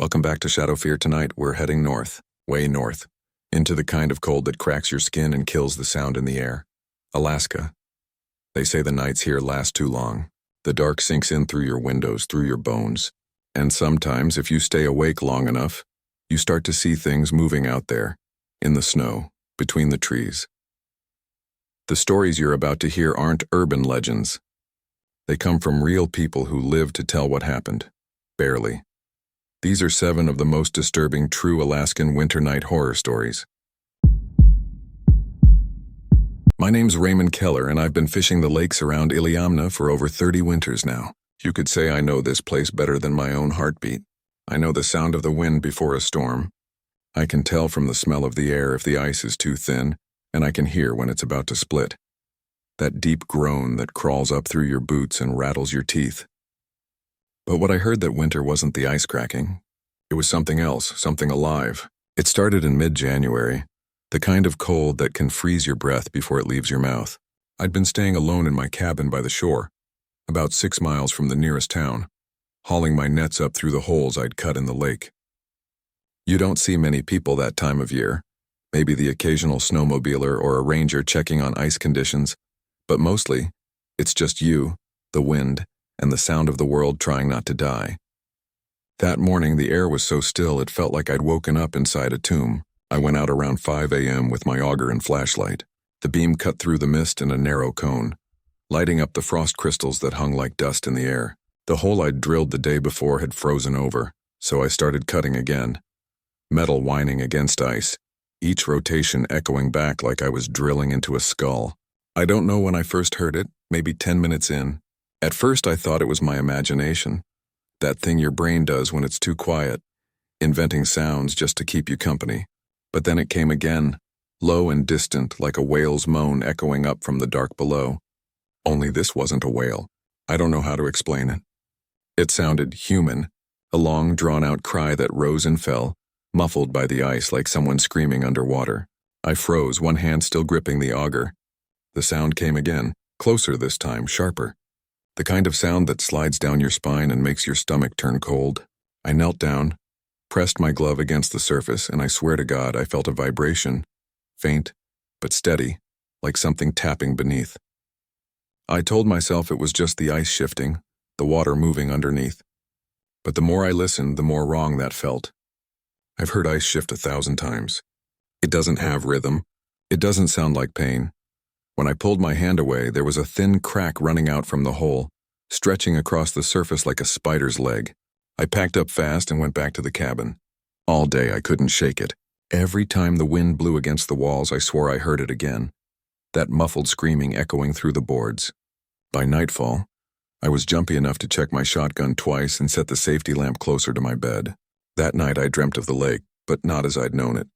Welcome back to Shadow Fear. Tonight, we're heading north, way north, into the kind of cold that cracks your skin and kills the sound in the air. Alaska. They say the nights here last too long. The dark sinks in through your windows, through your bones. And sometimes, if you stay awake long enough, you start to see things moving out there, in the snow, between the trees. The stories you're about to hear aren't urban legends. They come from real people who lived to tell what happened. Barely. These are 7 of the most disturbing true Alaskan winter night horror stories. My name's Raymond Keller, and I've been fishing the lakes around Iliamna for over 30 winters now. You could say I know this place better than my own heartbeat. I know the sound of the wind before a storm. I can tell from the smell of the air if the ice is too thin, and I can hear when it's about to split. That deep groan that crawls up through your boots and rattles your teeth. But what I heard that winter wasn't the ice cracking. It was something else, something alive. It started in mid-January, the kind of cold that can freeze your breath before it leaves your mouth. I'd been staying alone in my cabin by the shore, about 6 miles from the nearest town, hauling my nets up through the holes I'd cut in the lake. You don't see many people that time of year, maybe the occasional snowmobiler or a ranger checking on ice conditions, but mostly, it's just you, the wind, and the sound of the world trying not to die. That morning, the air was so still it felt like I'd woken up inside a tomb. I went out around 5 a.m. with my auger and flashlight. The beam cut through the mist in a narrow cone, lighting up the frost crystals that hung like dust in the air. The hole I'd drilled the day before had frozen over, so I started cutting again. Metal whining against ice, each rotation echoing back like I was drilling into a skull. I don't know when I first heard it, maybe 10 minutes in. At first I thought it was my imagination, that thing your brain does when it's too quiet, inventing sounds just to keep you company. But then it came again, low and distant like a whale's moan echoing up from the dark below. Only this wasn't a whale. I don't know how to explain it. It sounded human, a long drawn-out cry that rose and fell, muffled by the ice like someone screaming underwater. I froze, one hand still gripping the auger. The sound came again, closer this time, sharper. The kind of sound that slides down your spine and makes your stomach turn cold. I knelt down, pressed my glove against the surface, and I swear to God I felt a vibration, faint, but steady, like something tapping beneath. I told myself it was just the ice shifting, the water moving underneath. But the more I listened, the more wrong that felt. I've heard ice shift 1,000 times. It doesn't have rhythm. It doesn't sound like pain. When I pulled my hand away, there was a thin crack running out from the hole, stretching across the surface like a spider's leg. I packed up fast and went back to the cabin. All day I couldn't shake it. Every time the wind blew against the walls, I swore I heard it again. That muffled screaming echoing through the boards. By nightfall, I was jumpy enough to check my shotgun twice and set the safety lamp closer to my bed. That night I dreamt of the lake, but not as I'd known it.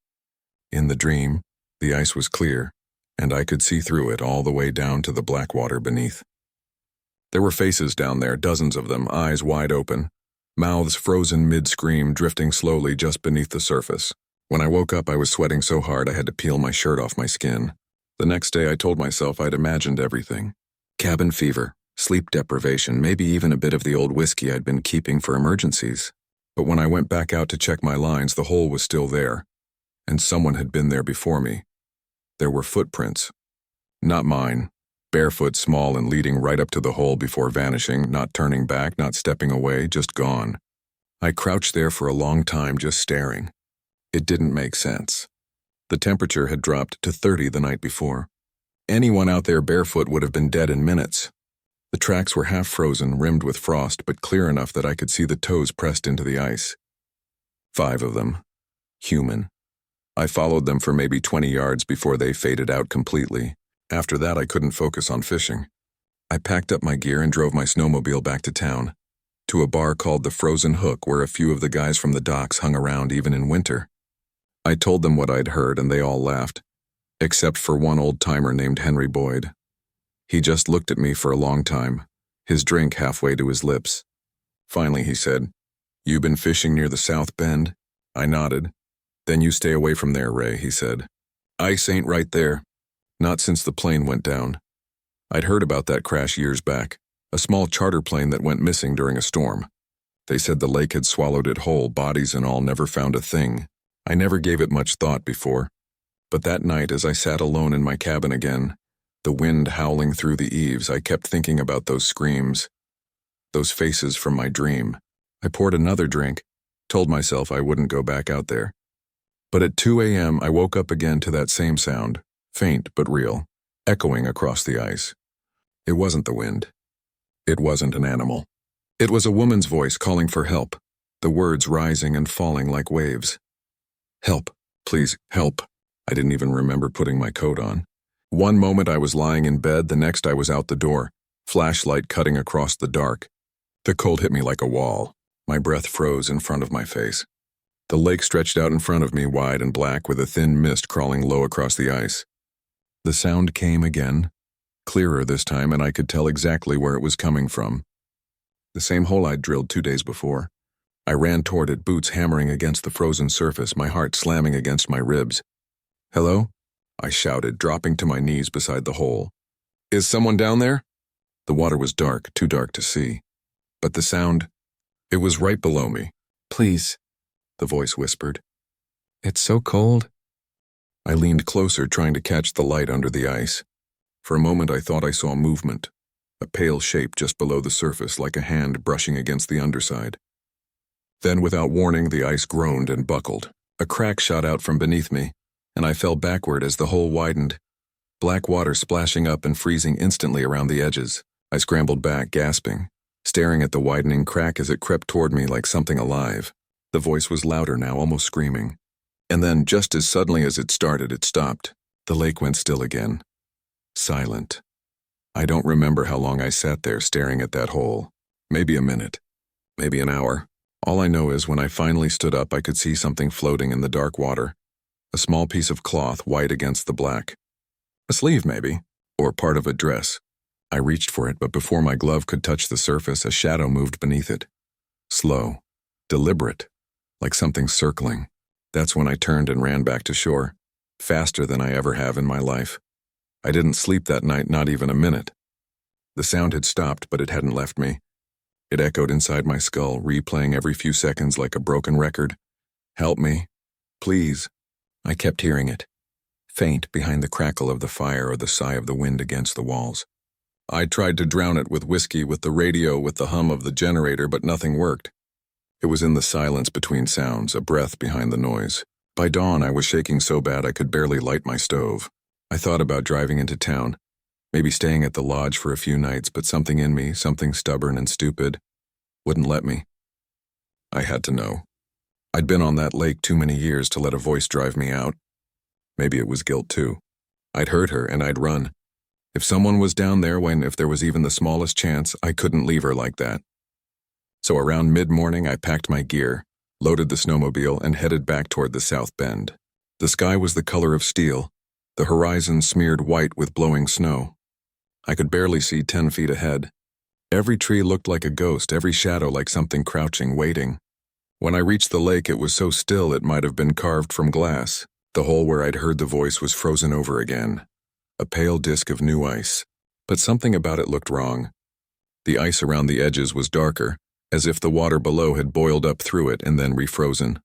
In the dream, the ice was clear, and I could see through it all the way down to the black water beneath. There were faces down there, dozens of them, eyes wide open, mouths frozen mid-scream, drifting slowly just beneath the surface. When I woke up, I was sweating so hard I had to peel my shirt off my skin. The next day I told myself I'd imagined everything. Cabin fever, sleep deprivation, maybe even a bit of the old whiskey I'd been keeping for emergencies. But when I went back out to check my lines, the hole was still there, and someone had been there before me. There were footprints. Not mine. Barefoot, small, and leading right up to the hole before vanishing, not turning back, not stepping away, just gone. I crouched there for a long time, just staring. It didn't make sense. The temperature had dropped to 30 the night before. Anyone out there barefoot would have been dead in minutes. The tracks were half frozen, rimmed with frost, but clear enough that I could see the toes pressed into the ice. 5 of them. Human. I followed them for maybe 20 yards before they faded out completely. After that, I couldn't focus on fishing. I packed up my gear and drove my snowmobile back to town, to a bar called the Frozen Hook, where a few of the guys from the docks hung around even in winter. I told them what I'd heard, and they all laughed, except for one old-timer named Henry Boyd. He just looked at me for a long time, his drink halfway to his lips. Finally, he said, "You been fishing near the South Bend?" I nodded. "Then you stay away from there, Ray," he said. "Ice ain't right there. Not since the plane went down." I'd heard about that crash years back, a small charter plane that went missing during a storm. They said the lake had swallowed it whole, bodies and all, never found a thing. I never gave it much thought before. But that night, as I sat alone in my cabin again, the wind howling through the eaves, I kept thinking about those screams, those faces from my dream. I poured another drink, told myself I wouldn't go back out there. But at 2 a.m., I woke up again to that same sound, faint but real, echoing across the ice. It wasn't the wind. It wasn't an animal. It was a woman's voice calling for help, the words rising and falling like waves. Help, please, help. I didn't even remember putting my coat on. One moment I was lying in bed, the next I was out the door, flashlight cutting across the dark. The cold hit me like a wall. My breath froze in front of my face. The lake stretched out in front of me, wide and black, with a thin mist crawling low across the ice. The sound came again, clearer this time, and I could tell exactly where it was coming from. The same hole I'd drilled 2 days before. I ran toward it, boots hammering against the frozen surface, my heart slamming against my ribs. "Hello?" I shouted, dropping to my knees beside the hole. "Is someone down there?" The water was dark, too dark to see. But the sound, it was right below me. "Please," the voice whispered. "It's so cold." I leaned closer, trying to catch the light under the ice. For a moment I thought I saw movement, a pale shape just below the surface, like a hand brushing against the underside. Then, without warning, the ice groaned and buckled. A crack shot out from beneath me, and I fell backward as the hole widened, black water splashing up and freezing instantly around the edges. I scrambled back, gasping, staring at the widening crack as it crept toward me like something alive. The voice was louder now, almost screaming. And then, just as suddenly as it started, it stopped. The lake went still again. Silent. I don't remember how long I sat there staring at that hole. Maybe a minute. Maybe an hour. All I know is when I finally stood up, I could see something floating in the dark water. A small piece of cloth, white against the black. A sleeve, maybe, or part of a dress. I reached for it, but before my glove could touch the surface, a shadow moved beneath it. Slow, deliberate, like something circling. That's when I turned and ran back to shore, faster than I ever have in my life. I didn't sleep that night, not even a minute. The sound had stopped, but it hadn't left me. It echoed inside my skull, replaying every few seconds like a broken record. "Help me. Please." I kept hearing it, faint behind the crackle of the fire or the sigh of the wind against the walls. I tried to drown it with whiskey, with the radio, with the hum of the generator, but nothing worked. It was in the silence between sounds, a breath behind the noise. By dawn, I was shaking so bad I could barely light my stove. I thought about driving into town, maybe staying at the lodge for a few nights, but something in me, something stubborn and stupid, wouldn't let me. I had to know. I'd been on that lake too many years to let a voice drive me out. Maybe it was guilt too. I'd heard her and I'd run. If someone was down there, if there was even the smallest chance, I couldn't leave her like that. So around mid-morning, I packed my gear, loaded the snowmobile, and headed back toward the South Bend. The sky was the color of steel, the horizon smeared white with blowing snow. I could barely see 10 feet ahead. Every tree looked like a ghost, every shadow like something crouching, waiting. When I reached the lake, it was so still it might have been carved from glass. The hole where I'd heard the voice was frozen over again, a pale disk of new ice. But something about it looked wrong. The ice around the edges was darker, as if the water below had boiled up through it and then refrozen.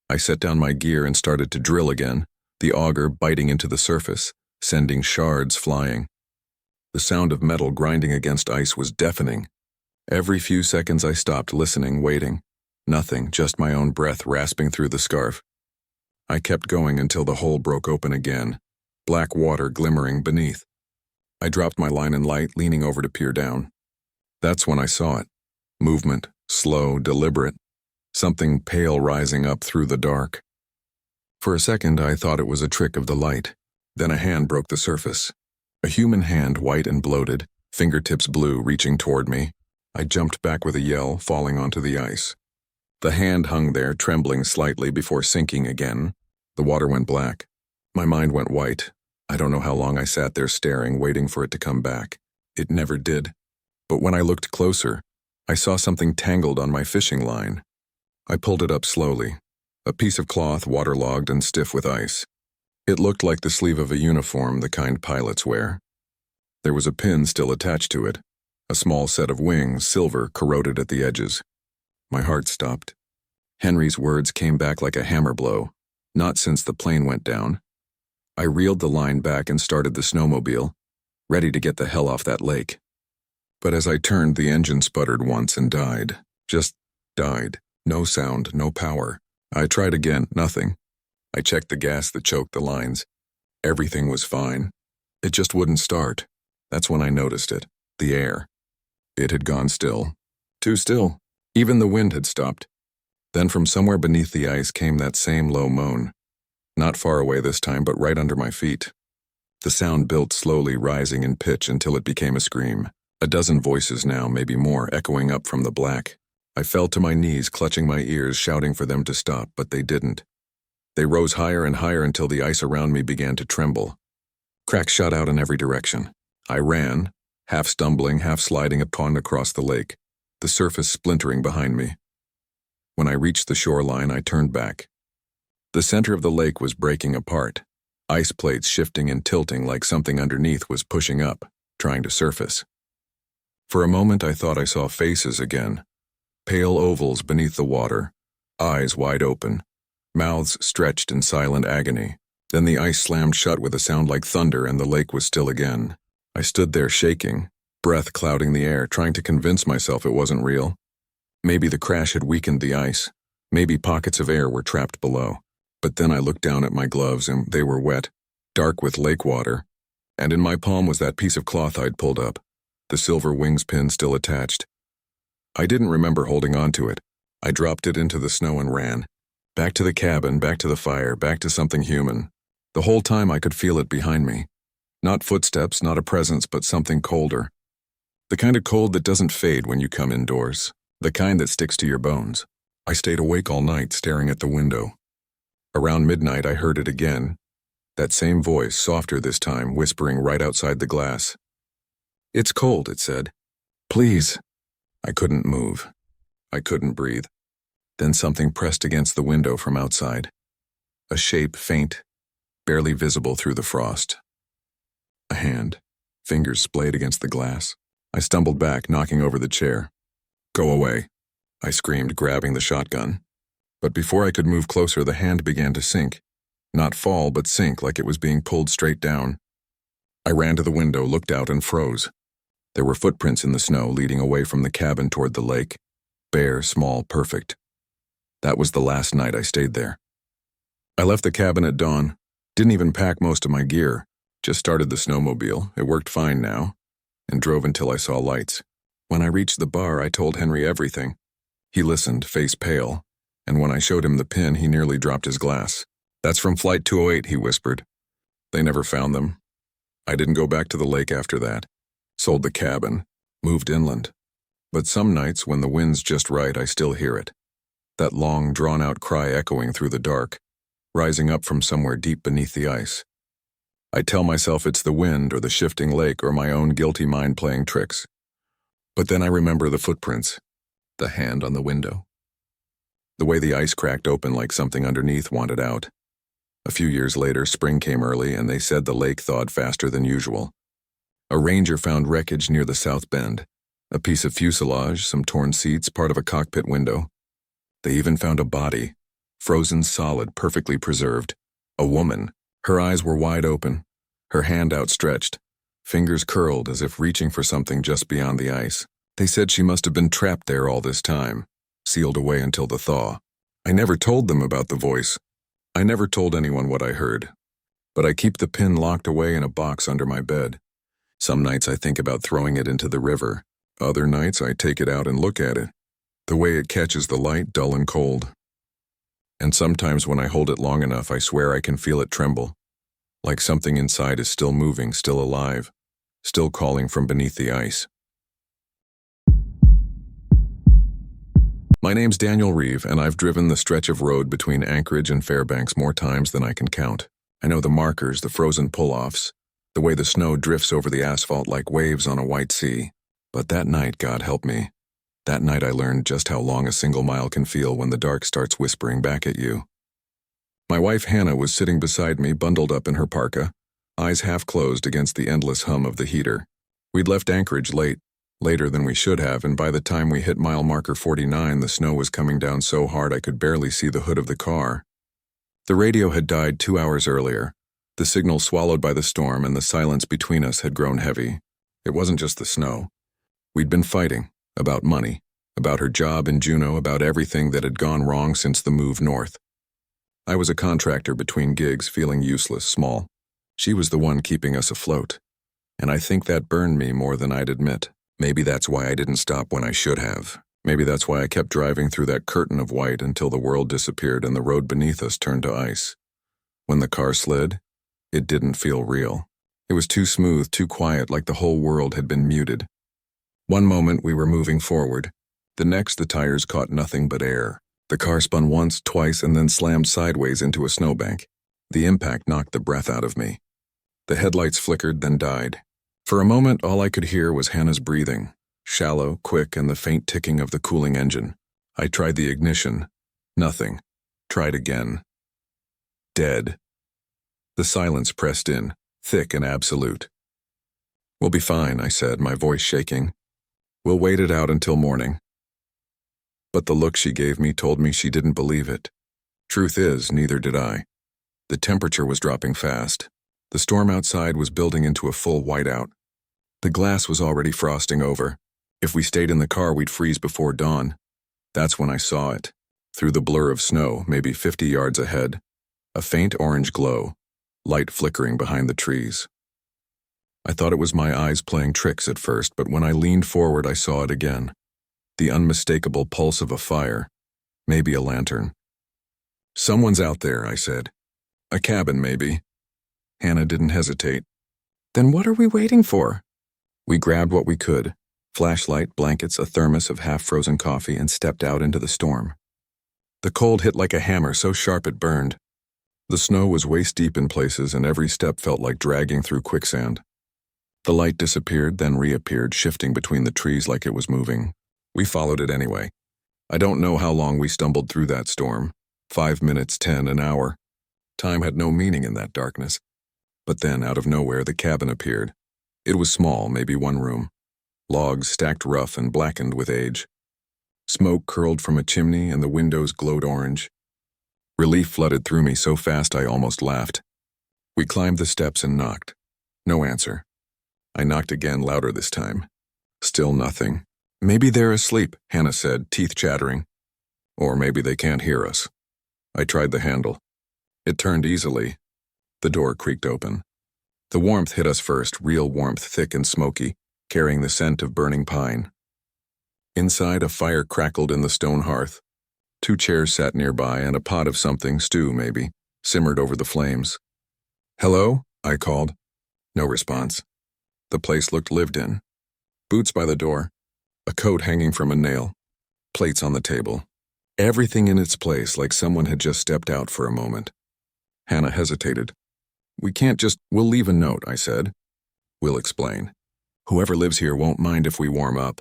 I set down my gear and started to drill again, the auger biting into the surface, sending shards flying. The sound of metal grinding against ice was deafening. Every few seconds I stopped, listening, waiting. Nothing, just my own breath rasping through the scarf. I kept going until the hole broke open again, black water glimmering beneath. I dropped my line and light, leaning over to peer down. That's when I saw it. Movement, slow, deliberate. Something pale rising up through the dark. For a second, I thought it was a trick of the light. Then a hand broke the surface. A human hand, white and bloated, fingertips blue, reaching toward me. I jumped back with a yell, falling onto the ice. The hand hung there, trembling slightly before sinking again. The water went black. My mind went white. I don't know how long I sat there staring, waiting for it to come back. It never did. But when I looked closer, I saw something tangled on my fishing line. I pulled it up slowly. A piece of cloth, waterlogged and stiff with ice. It looked like the sleeve of a uniform, the kind pilots wear. There was a pin still attached to it, a small set of wings, silver, corroded at the edges. My heart stopped. Henry's words came back like a hammer blow. Not since the plane went down. I reeled the line back and started the snowmobile, ready to get the hell off that lake. But as I turned, the engine sputtered once and died. Just died. No sound, no power. I tried again, nothing. I checked the gas that choked the lines. Everything was fine. It just wouldn't start. That's when I noticed it. The air. It had gone still. Too still. Even the wind had stopped. Then from somewhere beneath the ice came that same low moan. Not far away this time, but right under my feet. The sound built slowly, rising in pitch until it became a scream. A dozen voices now, maybe more, echoing up from the black. I fell to my knees, clutching my ears, shouting for them to stop, but they didn't. They rose higher and higher until the ice around me began to tremble. Cracks shot out in every direction. I ran, half stumbling, half sliding upon across the lake, the surface splintering behind me. When I reached the shoreline, I turned back. The center of the lake was breaking apart, ice plates shifting and tilting like something underneath was pushing up, trying to surface. For a moment, I thought I saw faces again, pale ovals beneath the water, eyes wide open, mouths stretched in silent agony. Then the ice slammed shut with a sound like thunder and the lake was still again. I stood there shaking, breath clouding the air, trying to convince myself it wasn't real. Maybe the crash had weakened the ice. Maybe pockets of air were trapped below. But then I looked down at my gloves and they were wet, dark with lake water. And in my palm was that piece of cloth I'd pulled up, the silver wings pin still attached. I didn't remember holding on to it. I dropped it into the snow and ran. Back to the cabin, back to the fire, back to something human. The whole time I could feel it behind me. Not footsteps, not a presence, but something colder. The kind of cold that doesn't fade when you come indoors. The kind that sticks to your bones. I stayed awake all night, staring at the window. Around midnight, I heard it again. That same voice, softer this time, whispering right outside the glass. "It's cold," it said. "Please." I couldn't move. I couldn't breathe. Then something pressed against the window from outside. A shape, faint, barely visible through the frost. A hand, fingers splayed against the glass. I stumbled back, knocking over the chair. "Go away," I screamed, grabbing the shotgun. But before I could move closer, the hand began to sink. Not fall, but sink like it was being pulled straight down. I ran to the window, looked out, and froze. There were footprints in the snow leading away from the cabin toward the lake. Bare, small, perfect. That was the last night I stayed there. I left the cabin at dawn. Didn't even pack most of my gear. Just started the snowmobile. It worked fine now. And drove until I saw lights. When I reached the bar, I told Henry everything. He listened, face pale, and when I showed him the pin, he nearly dropped his glass. "That's from Flight 208, he whispered. They never found them. I didn't go back to the lake after that. Sold the cabin, moved inland. But some nights, when the wind's just right, I still hear it. That long, drawn-out cry echoing through the dark, rising up from somewhere deep beneath the ice. I tell myself it's the wind or the shifting lake or my own guilty mind playing tricks. But then I remember the footprints, the hand on the window. The way the ice cracked open like something underneath wanted out. A few years later, spring came early, and they said the lake thawed faster than usual. A ranger found wreckage near the south bend, a piece of fuselage, some torn seats, part of a cockpit window. They even found a body, frozen solid, perfectly preserved. A woman. Her eyes were wide open, her hand outstretched, fingers curled as if reaching for something just beyond the ice. They said she must have been trapped there all this time, sealed away until the thaw. I never told them about the voice. I never told anyone what I heard. But I keep the pin locked away in a box under my bed. Some nights I think about throwing it into the river. Other nights I take it out and look at it. The way it catches the light, dull and cold. And sometimes when I hold it long enough, I swear I can feel it tremble. Like something inside is still moving, still alive, still calling from beneath the ice. My name's Daniel Reeve, and I've driven the stretch of road between Anchorage and Fairbanks more times than I can count. I know the markers, the frozen pull-offs, the way the snow drifts over the asphalt like waves on a white sea. But that night, God help me, that night I learned just how long a single mile can feel when the dark starts whispering back at you. My wife Hannah was sitting beside me, bundled up in her parka, eyes half closed against the endless hum of the heater. We'd left Anchorage late Later than we should have, and by the time we hit mile marker 49, the snow was coming down so hard I could barely see the hood of the car. The radio had died 2 hours earlier, the signal swallowed by the storm, and the silence between us had grown heavy. It wasn't just the snow. We'd been fighting, about money, about her job in Juneau, about everything that had gone wrong since the move north. I was a contractor between gigs, feeling useless, small. She was the one keeping us afloat. And I think that burned me more than I'd admit. Maybe that's why I didn't stop when I should have. Maybe that's why I kept driving through that curtain of white until the world disappeared and the road beneath us turned to ice. When the car slid, it didn't feel real. It was too smooth, too quiet, like the whole world had been muted. One moment we were moving forward. The next the tires caught nothing but air. The car spun once, twice, and then slammed sideways into a snowbank. The impact knocked the breath out of me. The headlights flickered, then died. For a moment, all I could hear was Hannah's breathing, shallow, quick, and the faint ticking of the cooling engine. I tried the ignition. Nothing. Tried again. Dead. The silence pressed in, thick and absolute. "We'll be fine," I said, my voice shaking. "We'll wait it out until morning." But the look she gave me told me she didn't believe it. Truth is, neither did I. The temperature was dropping fast. The storm outside was building into a full whiteout. The glass was already frosting over. If we stayed in the car, we'd freeze before dawn. That's when I saw it. Through the blur of snow, maybe 50 yards ahead. A faint orange glow, light flickering behind the trees. I thought it was my eyes playing tricks at first, but when I leaned forward, I saw it again. The unmistakable pulse of a fire. Maybe a lantern. "Someone's out there," I said. "A cabin, maybe." Hannah didn't hesitate. "Then what are we waiting for?" We grabbed what we could, flashlight, blankets, a thermos of half-frozen coffee, and stepped out into the storm. The cold hit like a hammer, so sharp it burned. The snow was waist-deep in places, and every step felt like dragging through quicksand. The light disappeared, then reappeared, shifting between the trees like it was moving. We followed it anyway. I don't know how long we stumbled through that storm. 5 minutes, 10, an hour. Time had no meaning in that darkness. But then, out of nowhere, the cabin appeared. It was small, maybe one room. Logs stacked rough and blackened with age. Smoke curled from a chimney and the windows glowed orange. Relief flooded through me so fast I almost laughed. We climbed the steps and knocked. No answer. I knocked again, louder this time. Still nothing. "Maybe they're asleep," Hannah said, teeth chattering. "Or maybe they can't hear us." I tried the handle. It turned easily. The door creaked open. The warmth hit us first, real warmth, thick and smoky, carrying the scent of burning pine. Inside, a fire crackled in the stone hearth. 2 chairs sat nearby, and a pot of something, stew maybe, simmered over the flames. "Hello?" I called. No response. The place looked lived in. Boots by the door, a coat hanging from a nail, plates on the table. Everything in its place, like someone had just stepped out for a moment. Hannah hesitated. "We can't just— We'll leave a note," I said. "We'll explain. Whoever lives here won't mind if we warm up."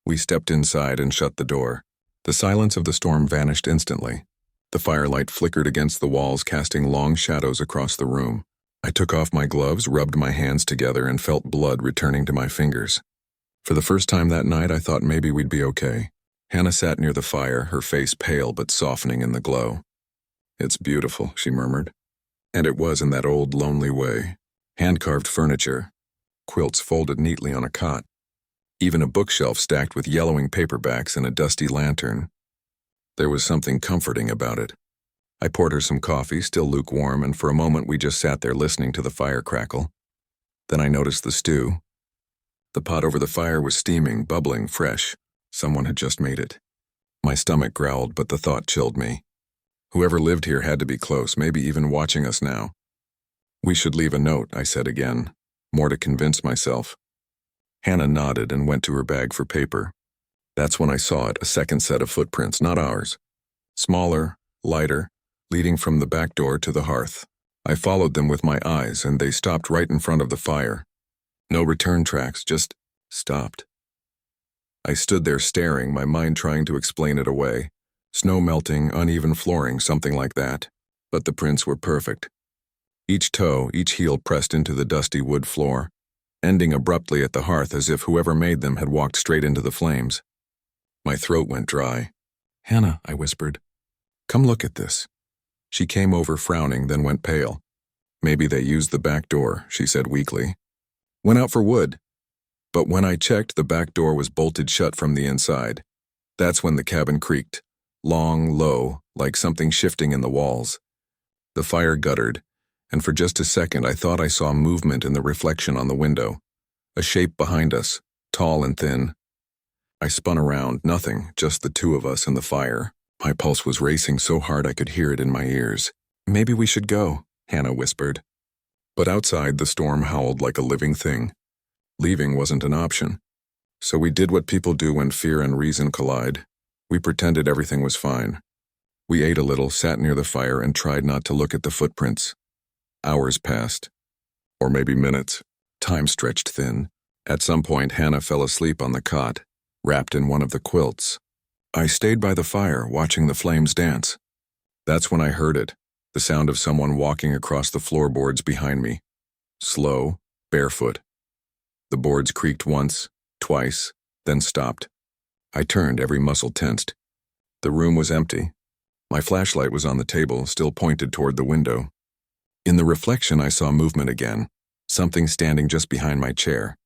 We stepped inside and shut the door. The silence of the storm vanished instantly. The firelight flickered against the walls, casting long shadows across the room. I took off my gloves, rubbed my hands together, and felt blood returning to my fingers. For the first time that night, I thought maybe we'd be okay. Hannah sat near the fire, her face pale but softening in the glow. "It's beautiful," she murmured. And it was in that old, lonely way. Hand-carved furniture, quilts folded neatly on a cot, even a bookshelf stacked with yellowing paperbacks and a dusty lantern. There was something comforting about it. I poured her some coffee, still lukewarm, and for a moment we just sat there listening to the fire crackle. Then I noticed the stew. The pot over the fire was steaming, bubbling, fresh. Someone had just made it. My stomach growled, but the thought chilled me. Whoever lived here had to be close, maybe even watching us now. "We should leave a note," I said again, more to convince myself. Hannah nodded and went to her bag for paper. That's when I saw it, a second set of footprints, not ours. Smaller, lighter, leading from the back door to the hearth. I followed them with my eyes, and they stopped right in front of the fire. No return tracks, just stopped. I stood there staring, my mind trying to explain it away. Snow melting, uneven flooring, something like that. But the prints were perfect. Each toe, each heel pressed into the dusty wood floor. ending abruptly at the hearth as if whoever made them had walked straight into the flames. My throat went dry. "Hannah," I whispered. "Come look at this." She came over frowning, then went pale. "Maybe they used the back door," she said weakly. "Went out for wood." But when I checked, the back door was bolted shut from the inside. That's when the cabin creaked. Long, low, like something shifting in the walls. The fire guttered, and for just a second I thought I saw movement in the reflection on the window. A shape behind us, tall and thin. I spun around, nothing, just the two of us and the fire. My pulse was racing so hard I could hear it in my ears. "Maybe we should go," Hannah whispered. But outside, the storm howled like a living thing. Leaving wasn't an option. So we did what people do when fear and reason collide. We pretended everything was fine. We ate a little, sat near the fire, and tried not to look at the footprints. Hours passed. Or maybe minutes. Time stretched thin. At some point, Hannah fell asleep on the cot, wrapped in one of the quilts. I stayed by the fire, watching the flames dance. That's when I heard it, the sound of someone walking across the floorboards behind me. Slow, barefoot. The boards creaked once, twice, then stopped. I turned, every muscle tensed. The room was empty. My flashlight was on the table, still pointed toward the window. In the reflection, I saw movement again, something standing just behind my chair.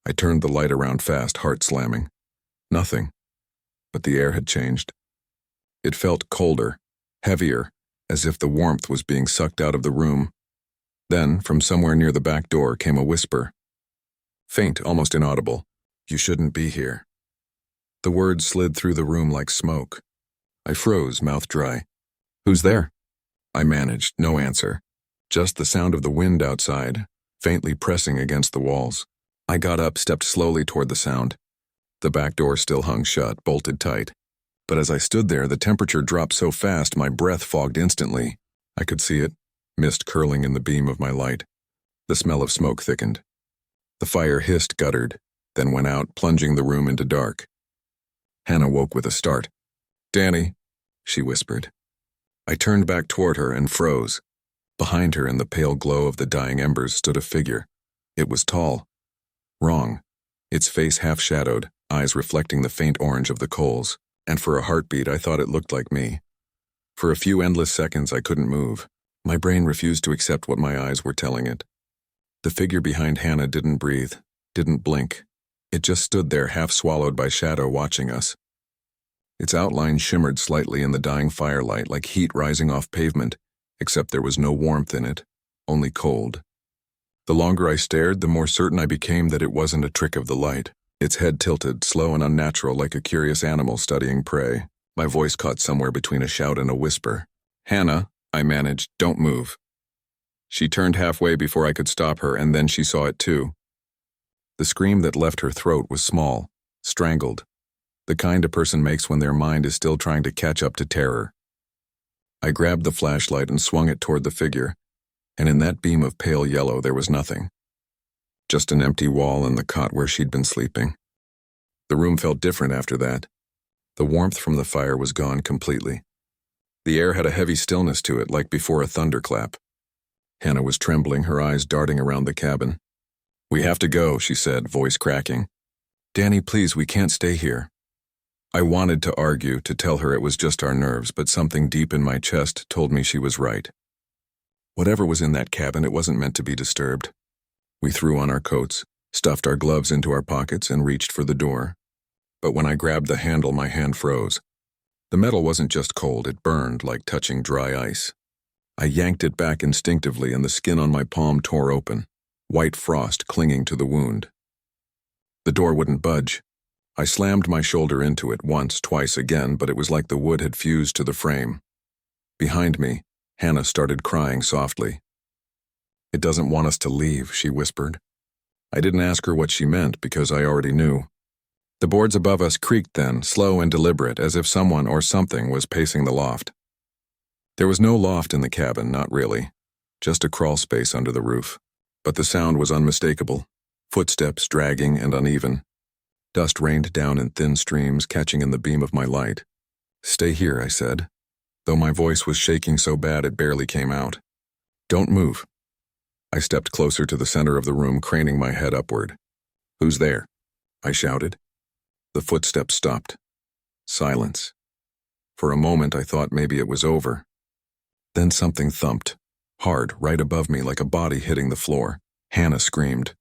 I turned the light around fast, heart slamming. Nothing. But the air had changed. It felt colder, heavier, as if the warmth was being sucked out of the room. Then, from somewhere near the back door, came a whisper. Faint, almost inaudible. "You shouldn't be here." The words slid through the room like smoke. I froze, mouth dry. "Who's there?" I managed, no answer. Just the sound of the wind outside, faintly pressing against the walls. I got up, stepped slowly toward the sound. The back door still hung shut, bolted tight. But as I stood there, the temperature dropped so fast my breath fogged instantly. I could see it, mist curling in the beam of my light. The smell of smoke thickened. The fire hissed, guttered, then went out, plunging the room into dark. Hannah woke with a start. "Danny," she whispered. I turned back toward her and froze. Behind her, in the pale glow of the dying embers, stood a figure. It was tall. Wrong. Its face half-shadowed, eyes reflecting the faint orange of the coals, and for a heartbeat I thought it looked like me. For a few endless seconds I couldn't move. My brain refused to accept what my eyes were telling it. The figure behind Hannah didn't breathe, didn't blink. It just stood there, half swallowed by shadow, watching us. Its outline shimmered slightly in the dying firelight like heat rising off pavement, except there was no warmth in it, only cold. The longer I stared, the more certain I became that it wasn't a trick of the light. Its head tilted, slow and unnatural, like a curious animal studying prey. My voice caught somewhere between a shout and a whisper. "Hannah," I managed, "don't move." She turned halfway before I could stop her, and then she saw it too. The scream that left her throat was small, strangled, the kind a person makes when their mind is still trying to catch up to terror. I grabbed the flashlight and swung it toward the figure, and in that beam of pale yellow there was nothing. Just an empty wall and the cot where she'd been sleeping. The room felt different after that. The warmth from the fire was gone completely. The air had a heavy stillness to it, like before a thunderclap. Hannah was trembling, her eyes darting around the cabin. "We have to go," she said, voice cracking. "Danny, please, we can't stay here." I wanted to argue, to tell her it was just our nerves, but something deep in my chest told me she was right. Whatever was in that cabin, it wasn't meant to be disturbed. We threw on our coats, stuffed our gloves into our pockets, and reached for the door. But when I grabbed the handle, my hand froze. The metal wasn't just cold, it burned like touching dry ice. I yanked it back instinctively, and the skin on my palm tore open, white frost clinging to the wound. The door wouldn't budge. I slammed my shoulder into it once, twice again, but it was like the wood had fused to the frame. Behind me, Hannah started crying softly. "It doesn't want us to leave," she whispered. I didn't ask her what she meant because I already knew. The boards above us creaked then, slow and deliberate, as if someone or something was pacing the loft. There was no loft in the cabin, not really, just a crawl space under the roof. But the sound was unmistakable, footsteps dragging and uneven. Dust rained down in thin streams, catching in the beam of my light. "Stay here," I said, though my voice was shaking so bad it barely came out. "Don't move." I stepped closer to the center of the room, craning my head upward. "Who's there?" I shouted. The footsteps stopped. Silence. For a moment, I thought maybe it was over. Then something thumped, hard, right above me like a body hitting the floor. Hannah screamed.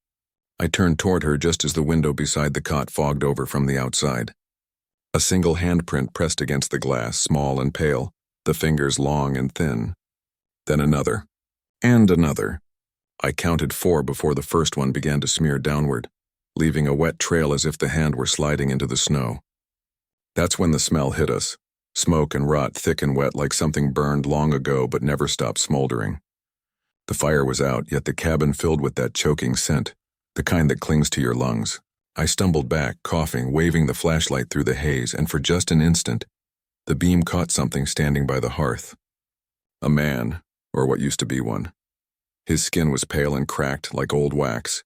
I turned toward her just as the window beside the cot fogged over from the outside. A single handprint pressed against the glass, small and pale, the fingers long and thin. Then another. And another. I counted 4 before the first one began to smear downward, leaving a wet trail as if the hand were sliding into the snow. That's when the smell hit us. Smoke and rot, thick and wet, like something burned long ago but never stopped smoldering. The fire was out, yet the cabin filled with that choking scent, the kind that clings to your lungs. I stumbled back, coughing, waving the flashlight through the haze, and for just an instant, the beam caught something standing by the hearth. A man, or what used to be one. His skin was pale and cracked, like old wax.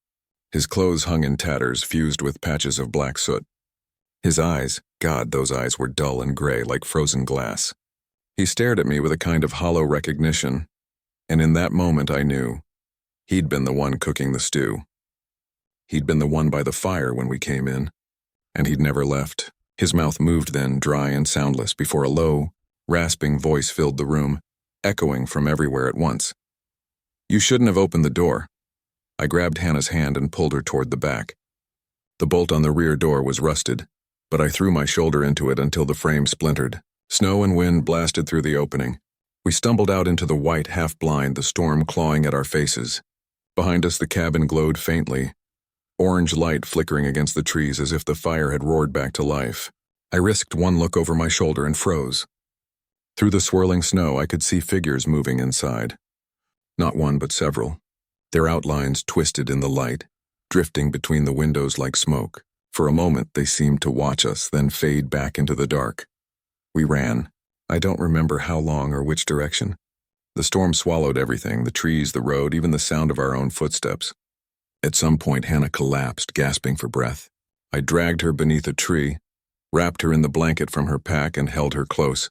His clothes hung in tatters, fused with patches of black soot. His eyes, God, those eyes were dull and gray, like frozen glass. He stared at me with a kind of hollow recognition, and in that moment I knew he'd been the one cooking the stew. He'd been the one by the fire when we came in, and he'd never left. His mouth moved then, dry and soundless, before a low, rasping voice filled the room, echoing from everywhere at once. "You shouldn't have opened the door." I grabbed Hannah's hand and pulled her toward the back. The bolt on the rear door was rusted, but I threw my shoulder into it until the frame splintered. Snow and wind blasted through the opening. We stumbled out into the white half-blind, the storm clawing at our faces. Behind us the cabin glowed faintly, orange light flickering against the trees as if the fire had roared back to life. I risked one look over my shoulder and froze. Through the swirling snow I could see figures moving inside. Not one but several, their outlines twisted in the light, drifting between the windows like smoke. For a moment they seemed to watch us, then fade back into the dark. We ran. I don't remember how long or which direction. The storm swallowed everything, the trees, the road, even the sound of our own footsteps. At some point Hannah collapsed, gasping for breath. I dragged her beneath a tree, wrapped her in the blanket from her pack, and held her close.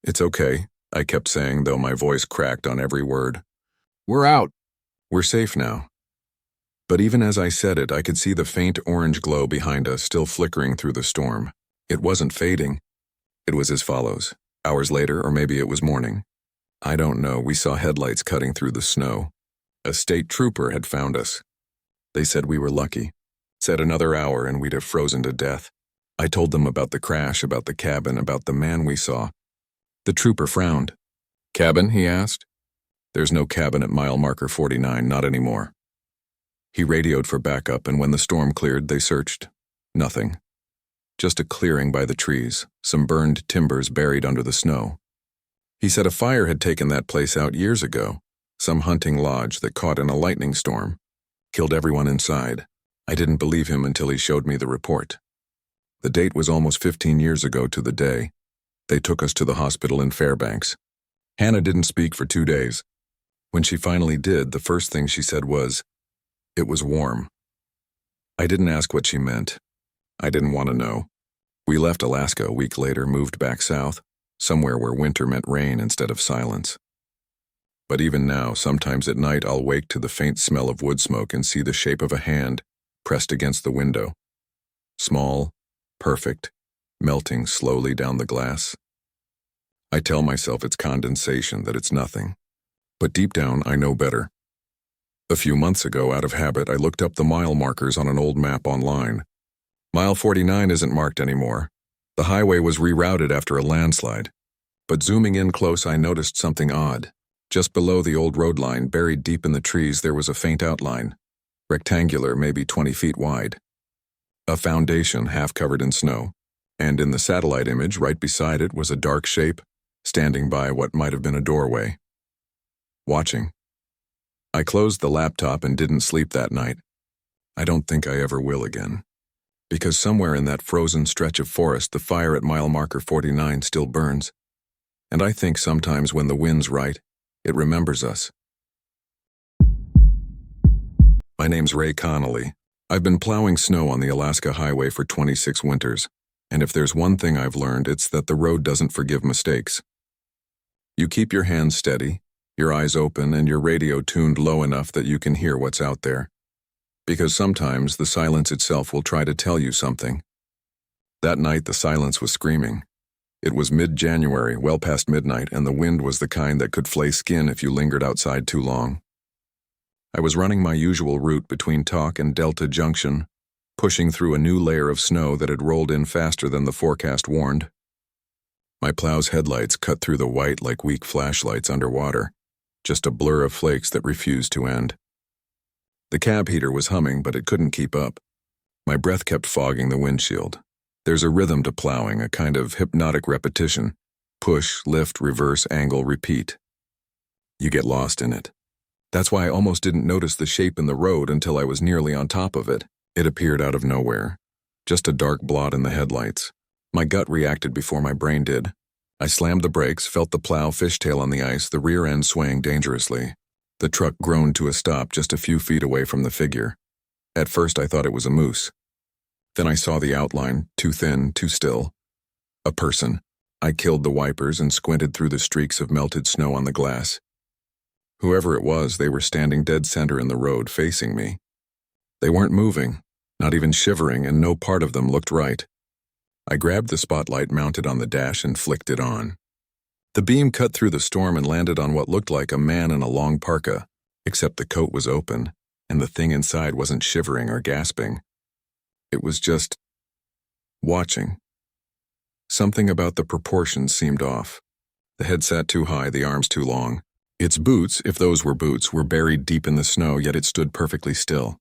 "It's okay," I kept saying, though my voice cracked on every word. "We're out. We're safe now." But even as I said it, I could see the faint orange glow behind us still flickering through the storm. It wasn't fading. It was as follows. Hours later, or maybe it was morning. I don't know, we saw headlights cutting through the snow. A state trooper had found us. They said we were lucky. Said another hour and we'd have frozen to death. I told them about the crash, about the cabin, about the man we saw. The trooper frowned. "Cabin?" he asked. "There's no cabin at mile marker 49, not anymore." He radioed for backup, and when the storm cleared, they searched. Nothing. Just a clearing by the trees, some burned timbers buried under the snow. He said a fire had taken that place out years ago, some hunting lodge that caught in a lightning storm. Killed everyone inside. I didn't believe him until he showed me the report. The date was almost 15 years ago to the day. They took us to the hospital in Fairbanks. Hannah didn't speak for 2 days. When she finally did, the first thing she said was, "It was warm." I didn't ask what she meant. I didn't want to know. We left Alaska a week later, moved back south, somewhere where winter meant rain instead of silence. But even now, sometimes at night I'll wake to the faint smell of wood smoke and see the shape of a hand pressed against the window. Small, perfect, melting slowly down the glass. I tell myself it's condensation, that it's nothing. But deep down, I know better. A few months ago, out of habit, I looked up the mile markers on an old map online. Mile 49 isn't marked anymore. The highway was rerouted after a landslide. But zooming in close, I noticed something odd. Just below the old road line, buried deep in the trees, there was a faint outline. Rectangular, maybe 20 feet wide. A foundation half covered in snow. And in the satellite image, right beside it, was a dark shape, standing by what might have been a doorway. Watching. I closed the laptop and didn't sleep that night. I don't think I ever will again. Because somewhere in that frozen stretch of forest, the fire at mile marker 49 still burns. And I think sometimes when the wind's right, it remembers us. My name's Ray Connolly. I've been plowing snow on the Alaska highway for 26 winters, and if there's one thing I've learned, it's that the road doesn't forgive mistakes. You keep your hands steady, your eyes open and your radio tuned low enough that you can hear what's out there. Because sometimes the silence itself will try to tell you something. That night the silence was screaming. It was mid-January, well past midnight, and the wind was the kind that could flay skin if you lingered outside too long. I was running my usual route between Talk and Delta Junction, pushing through a new layer of snow that had rolled in faster than the forecast warned. My plow's headlights cut through the white like weak flashlights underwater, just a blur of flakes that refused to end. The cab heater was humming, but it couldn't keep up. My breath kept fogging the windshield. There's a rhythm to plowing, a kind of hypnotic repetition. Push, lift, reverse, angle, repeat. You get lost in it. That's why I almost didn't notice the shape in the road until I was nearly on top of it. It appeared out of nowhere. Just a dark blot in the headlights. My gut reacted before my brain did. I slammed the brakes, felt the plow fishtail on the ice, the rear end swaying dangerously. The truck groaned to a stop just a few feet away from the figure. At first I thought it was a moose. Then I saw the outline, too thin, too still. A person. I killed the wipers and squinted through the streaks of melted snow on the glass. Whoever it was, they were standing dead center in the road, facing me. They weren't moving, not even shivering, and no part of them looked right. I grabbed the spotlight mounted on the dash and flicked it on. The beam cut through the storm and landed on what looked like a man in a long parka, except the coat was open, and the thing inside wasn't shivering or gasping. It was just watching. Something about the proportions seemed off. The head sat too high, the arms too long. Its boots, if those were boots, were buried deep in the snow, yet it stood perfectly still.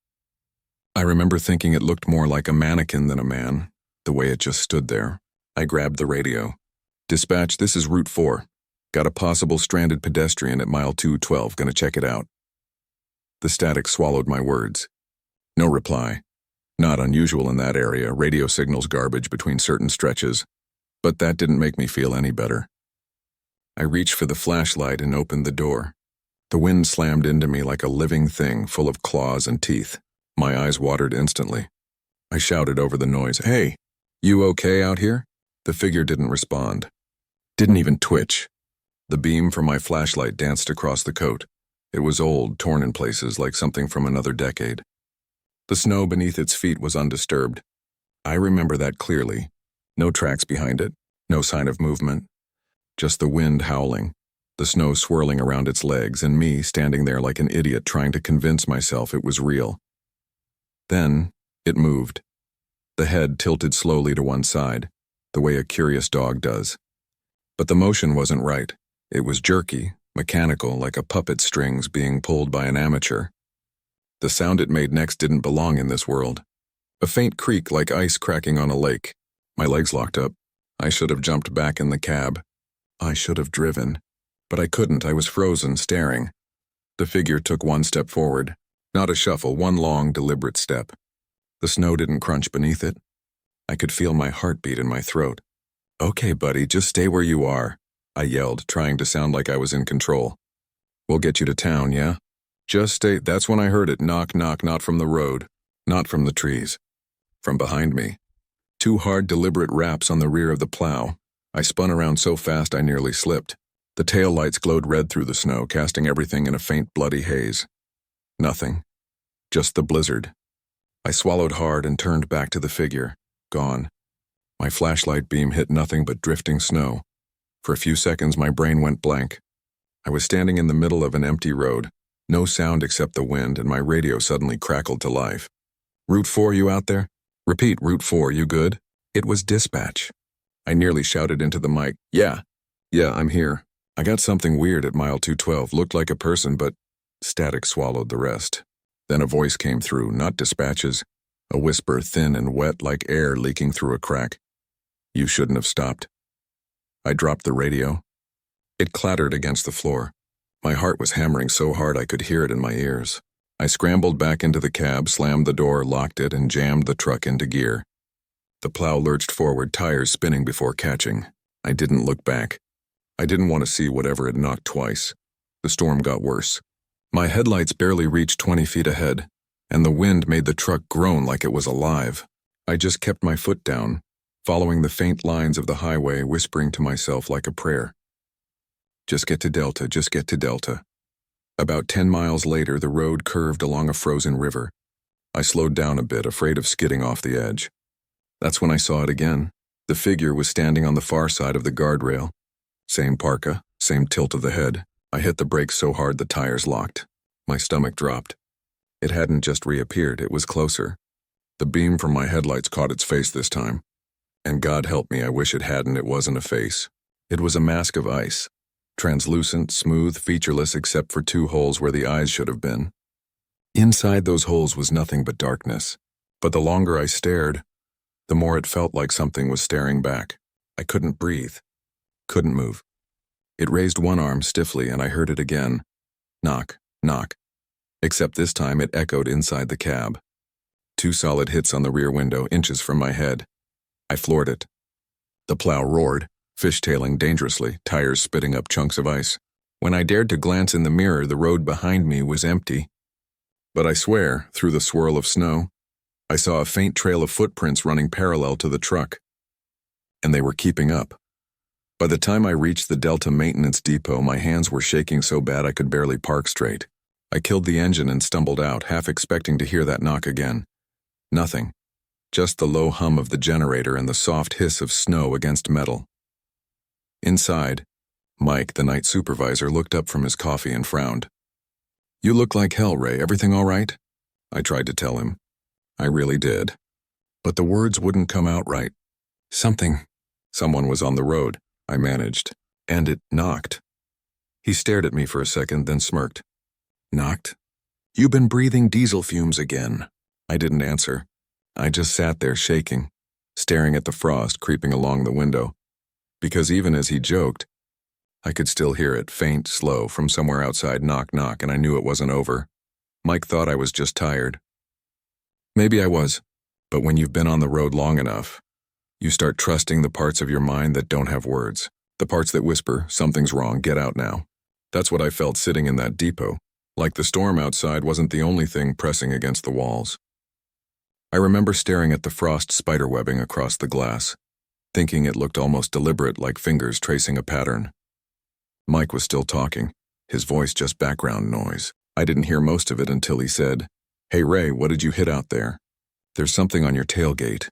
I remember thinking it looked more like a mannequin than a man, the way it just stood there. I grabbed the radio. "Dispatch, this is Route 4. Got a possible stranded pedestrian at mile 212, gonna check it out." The static swallowed my words. No reply. Not unusual in that area, radio signals garbage between certain stretches, but that didn't make me feel any better. I reached for the flashlight and opened the door. The wind slammed into me like a living thing full of claws and teeth. My eyes watered instantly. I shouted over the noise, "Hey, you okay out here?" The figure didn't respond. Didn't even twitch. The beam from my flashlight danced across the coat. It was old, torn in places like something from another decade. The snow beneath its feet was undisturbed. I remember that clearly. No tracks behind it, no sign of movement. Just the wind howling, the snow swirling around its legs, and me standing there like an idiot trying to convince myself it was real. Then, it moved. The head tilted slowly to one side, the way a curious dog does. But the motion wasn't right. It was jerky, mechanical, like a puppet strings being pulled by an amateur. The sound it made next didn't belong in this world. A faint creak like ice cracking on a lake. My legs locked up. I should have jumped back in the cab. I should have driven. But I couldn't. I was frozen, staring. The figure took one step forward. Not a shuffle, one long, deliberate step. The snow didn't crunch beneath it. I could feel my heartbeat in my throat. "Okay, buddy, just stay where you are," I yelled, trying to sound like I was in control. "We'll get you to town, yeah? Just stay." That's when I heard it knock, knock, not from the road, not from the trees. From behind me. Two hard, deliberate raps on the rear of the plow. I spun around so fast I nearly slipped. The tail lights glowed red through the snow, casting everything in a faint, bloody haze. Nothing. Just the blizzard. I swallowed hard and turned back to the figure. Gone. My flashlight beam hit nothing but drifting snow. For a few seconds my brain went blank. I was standing in the middle of an empty road. No sound except the wind, and my radio suddenly crackled to life. "Route 4, you out there? Repeat, Route 4, you good?" It was dispatch. I nearly shouted into the mic, Yeah, I'm here. I got something weird at mile 212, looked like a person, but static swallowed the rest. Then a voice came through, not dispatches, a whisper thin and wet like air leaking through a crack. "You shouldn't have stopped." I dropped the radio. It clattered against the floor. My heart was hammering so hard I could hear it in my ears. I scrambled back into the cab, slammed the door, locked it, and jammed the truck into gear. The plow lurched forward, tires spinning before catching. I didn't look back. I didn't want to see whatever had knocked twice. The storm got worse. My headlights barely reached 20 feet ahead, and the wind made the truck groan like it was alive. I just kept my foot down, following the faint lines of the highway, whispering to myself like a prayer. Just get to Delta, just get to Delta. About 10 miles later, the road curved along a frozen river. I slowed down a bit, afraid of skidding off the edge. That's when I saw it again. The figure was standing on the far side of the guardrail. Same parka, same tilt of the head. I hit the brakes so hard the tires locked. My stomach dropped. It hadn't just reappeared, it was closer. The beam from my headlights caught its face this time. And God help me, I wish it hadn't. It wasn't a face. It was a mask of ice. Translucent, smooth, featureless except for 2 holes where the eyes should have been. Inside those holes was nothing but darkness. But the longer I stared, the more it felt like something was staring back. I couldn't breathe. Couldn't move. It raised one arm stiffly and I heard it again. Knock, knock. Except this time it echoed inside the cab. 2 solid hits on the rear window, inches from my head. I floored it. The plow roared, fishtailing dangerously, tires spitting up chunks of ice. When I dared to glance in the mirror, the road behind me was empty. But I swear, through the swirl of snow, I saw a faint trail of footprints running parallel to the truck. And they were keeping up. By the time I reached the Delta maintenance depot, my hands were shaking so bad I could barely park straight. I killed the engine and stumbled out, half expecting to hear that knock again. Nothing. Just the low hum of the generator and the soft hiss of snow against metal. Inside, Mike, the night supervisor, looked up from his coffee and frowned. "You look like hell, Ray. Everything all right?" I tried to tell him. I really did. But the words wouldn't come out right. Someone was on the road, I managed. And it knocked. He stared at me for a second, then smirked. "Knocked? You been breathing diesel fumes again." I didn't answer. I just sat there shaking, staring at the frost creeping along the window. Because even as he joked, I could still hear it, faint, slow, from somewhere outside, knock, knock, and I knew it wasn't over. Mike thought I was just tired. Maybe I was, but when you've been on the road long enough, you start trusting the parts of your mind that don't have words, the parts that whisper, "Something's wrong, get out now." That's what I felt sitting in that depot, like the storm outside wasn't the only thing pressing against the walls. I remember staring at the frost spiderwebbing across the glass, thinking it looked almost deliberate, like fingers tracing a pattern. Mike was still talking, his voice just background noise. I didn't hear most of it until he said, "Hey Ray, what did you hit out there? There's something on your tailgate."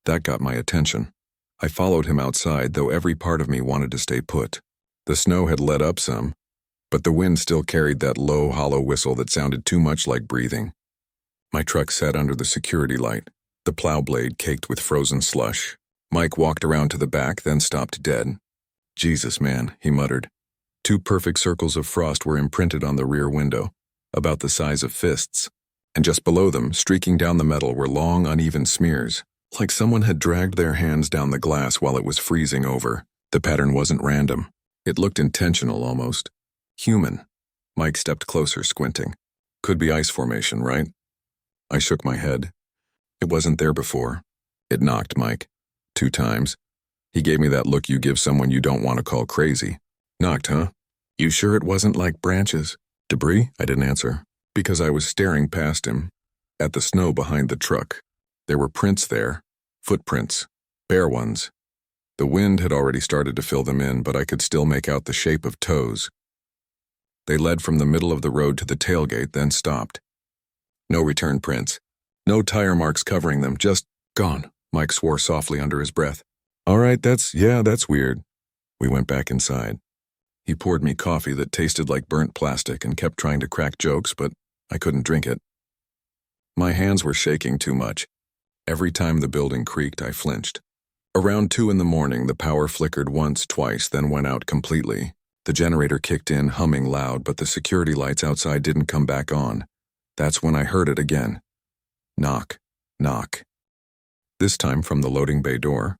That got my attention. I followed him outside, though every part of me wanted to stay put. The snow had let up some, but the wind still carried that low, hollow whistle that sounded too much like breathing. My truck sat under the security light, the plow blade caked with frozen slush. Mike walked around to the back, then stopped dead. "Jesus, man," he muttered. 2 perfect circles of frost were imprinted on the rear window, about the size of fists, and just below them, streaking down the metal, were long, uneven smears, like someone had dragged their hands down the glass while it was freezing over. The pattern wasn't random. It looked intentional, almost. Human. Mike stepped closer, squinting. Could be ice formation, right? I shook my head. It wasn't there before. It knocked Mike. 2 times. He gave me that look you give someone you don't want to call crazy. "Knocked, huh? You sure it wasn't like branches? Debris?" I didn't answer, because I was staring past him, at the snow behind the truck. There were prints there. Footprints. Bare ones. The wind had already started to fill them in, but I could still make out the shape of toes. They led from the middle of the road to the tailgate, then stopped. No return prints. No tire marks covering them, just gone. Mike swore softly under his breath. "All right, that's weird." We went back inside. He poured me coffee that tasted like burnt plastic and kept trying to crack jokes, but I couldn't drink it. My hands were shaking too much. Every time the building creaked, I flinched. Around 2 in the morning, the power flickered once, twice, then went out completely. The generator kicked in, humming loud, but the security lights outside didn't come back on. That's when I heard it again. Knock, knock. This time from the loading bay door.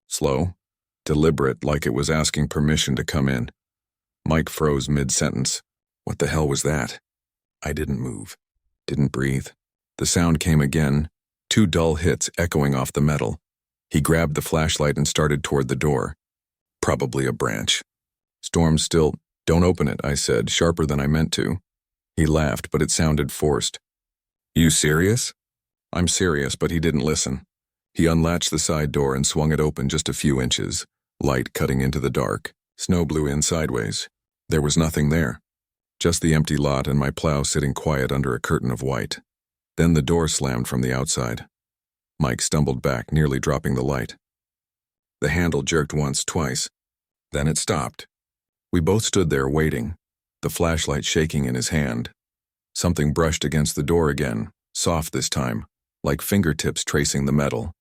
Slow, deliberate, like it was asking permission to come in. Mike froze mid-sentence. What the hell was that? I didn't move. Didn't breathe. The sound came again, 2 dull hits echoing off the metal. He grabbed the flashlight and started toward the door. Probably a branch. "Storm's still..." "Don't open it," I said, sharper than I meant to. He laughed, but it sounded forced. "You serious?" I'm serious, but he didn't listen. He unlatched the side door and swung it open just a few inches, light cutting into the dark. Snow blew in sideways. There was nothing there. Just the empty lot and my plow sitting quiet under a curtain of white. Then the door slammed from the outside. Mike stumbled back, nearly dropping the light. The handle jerked once, twice. Then it stopped. We both stood there waiting, the flashlight shaking in his hand. Something brushed against the door again, soft this time, like fingertips tracing the metal.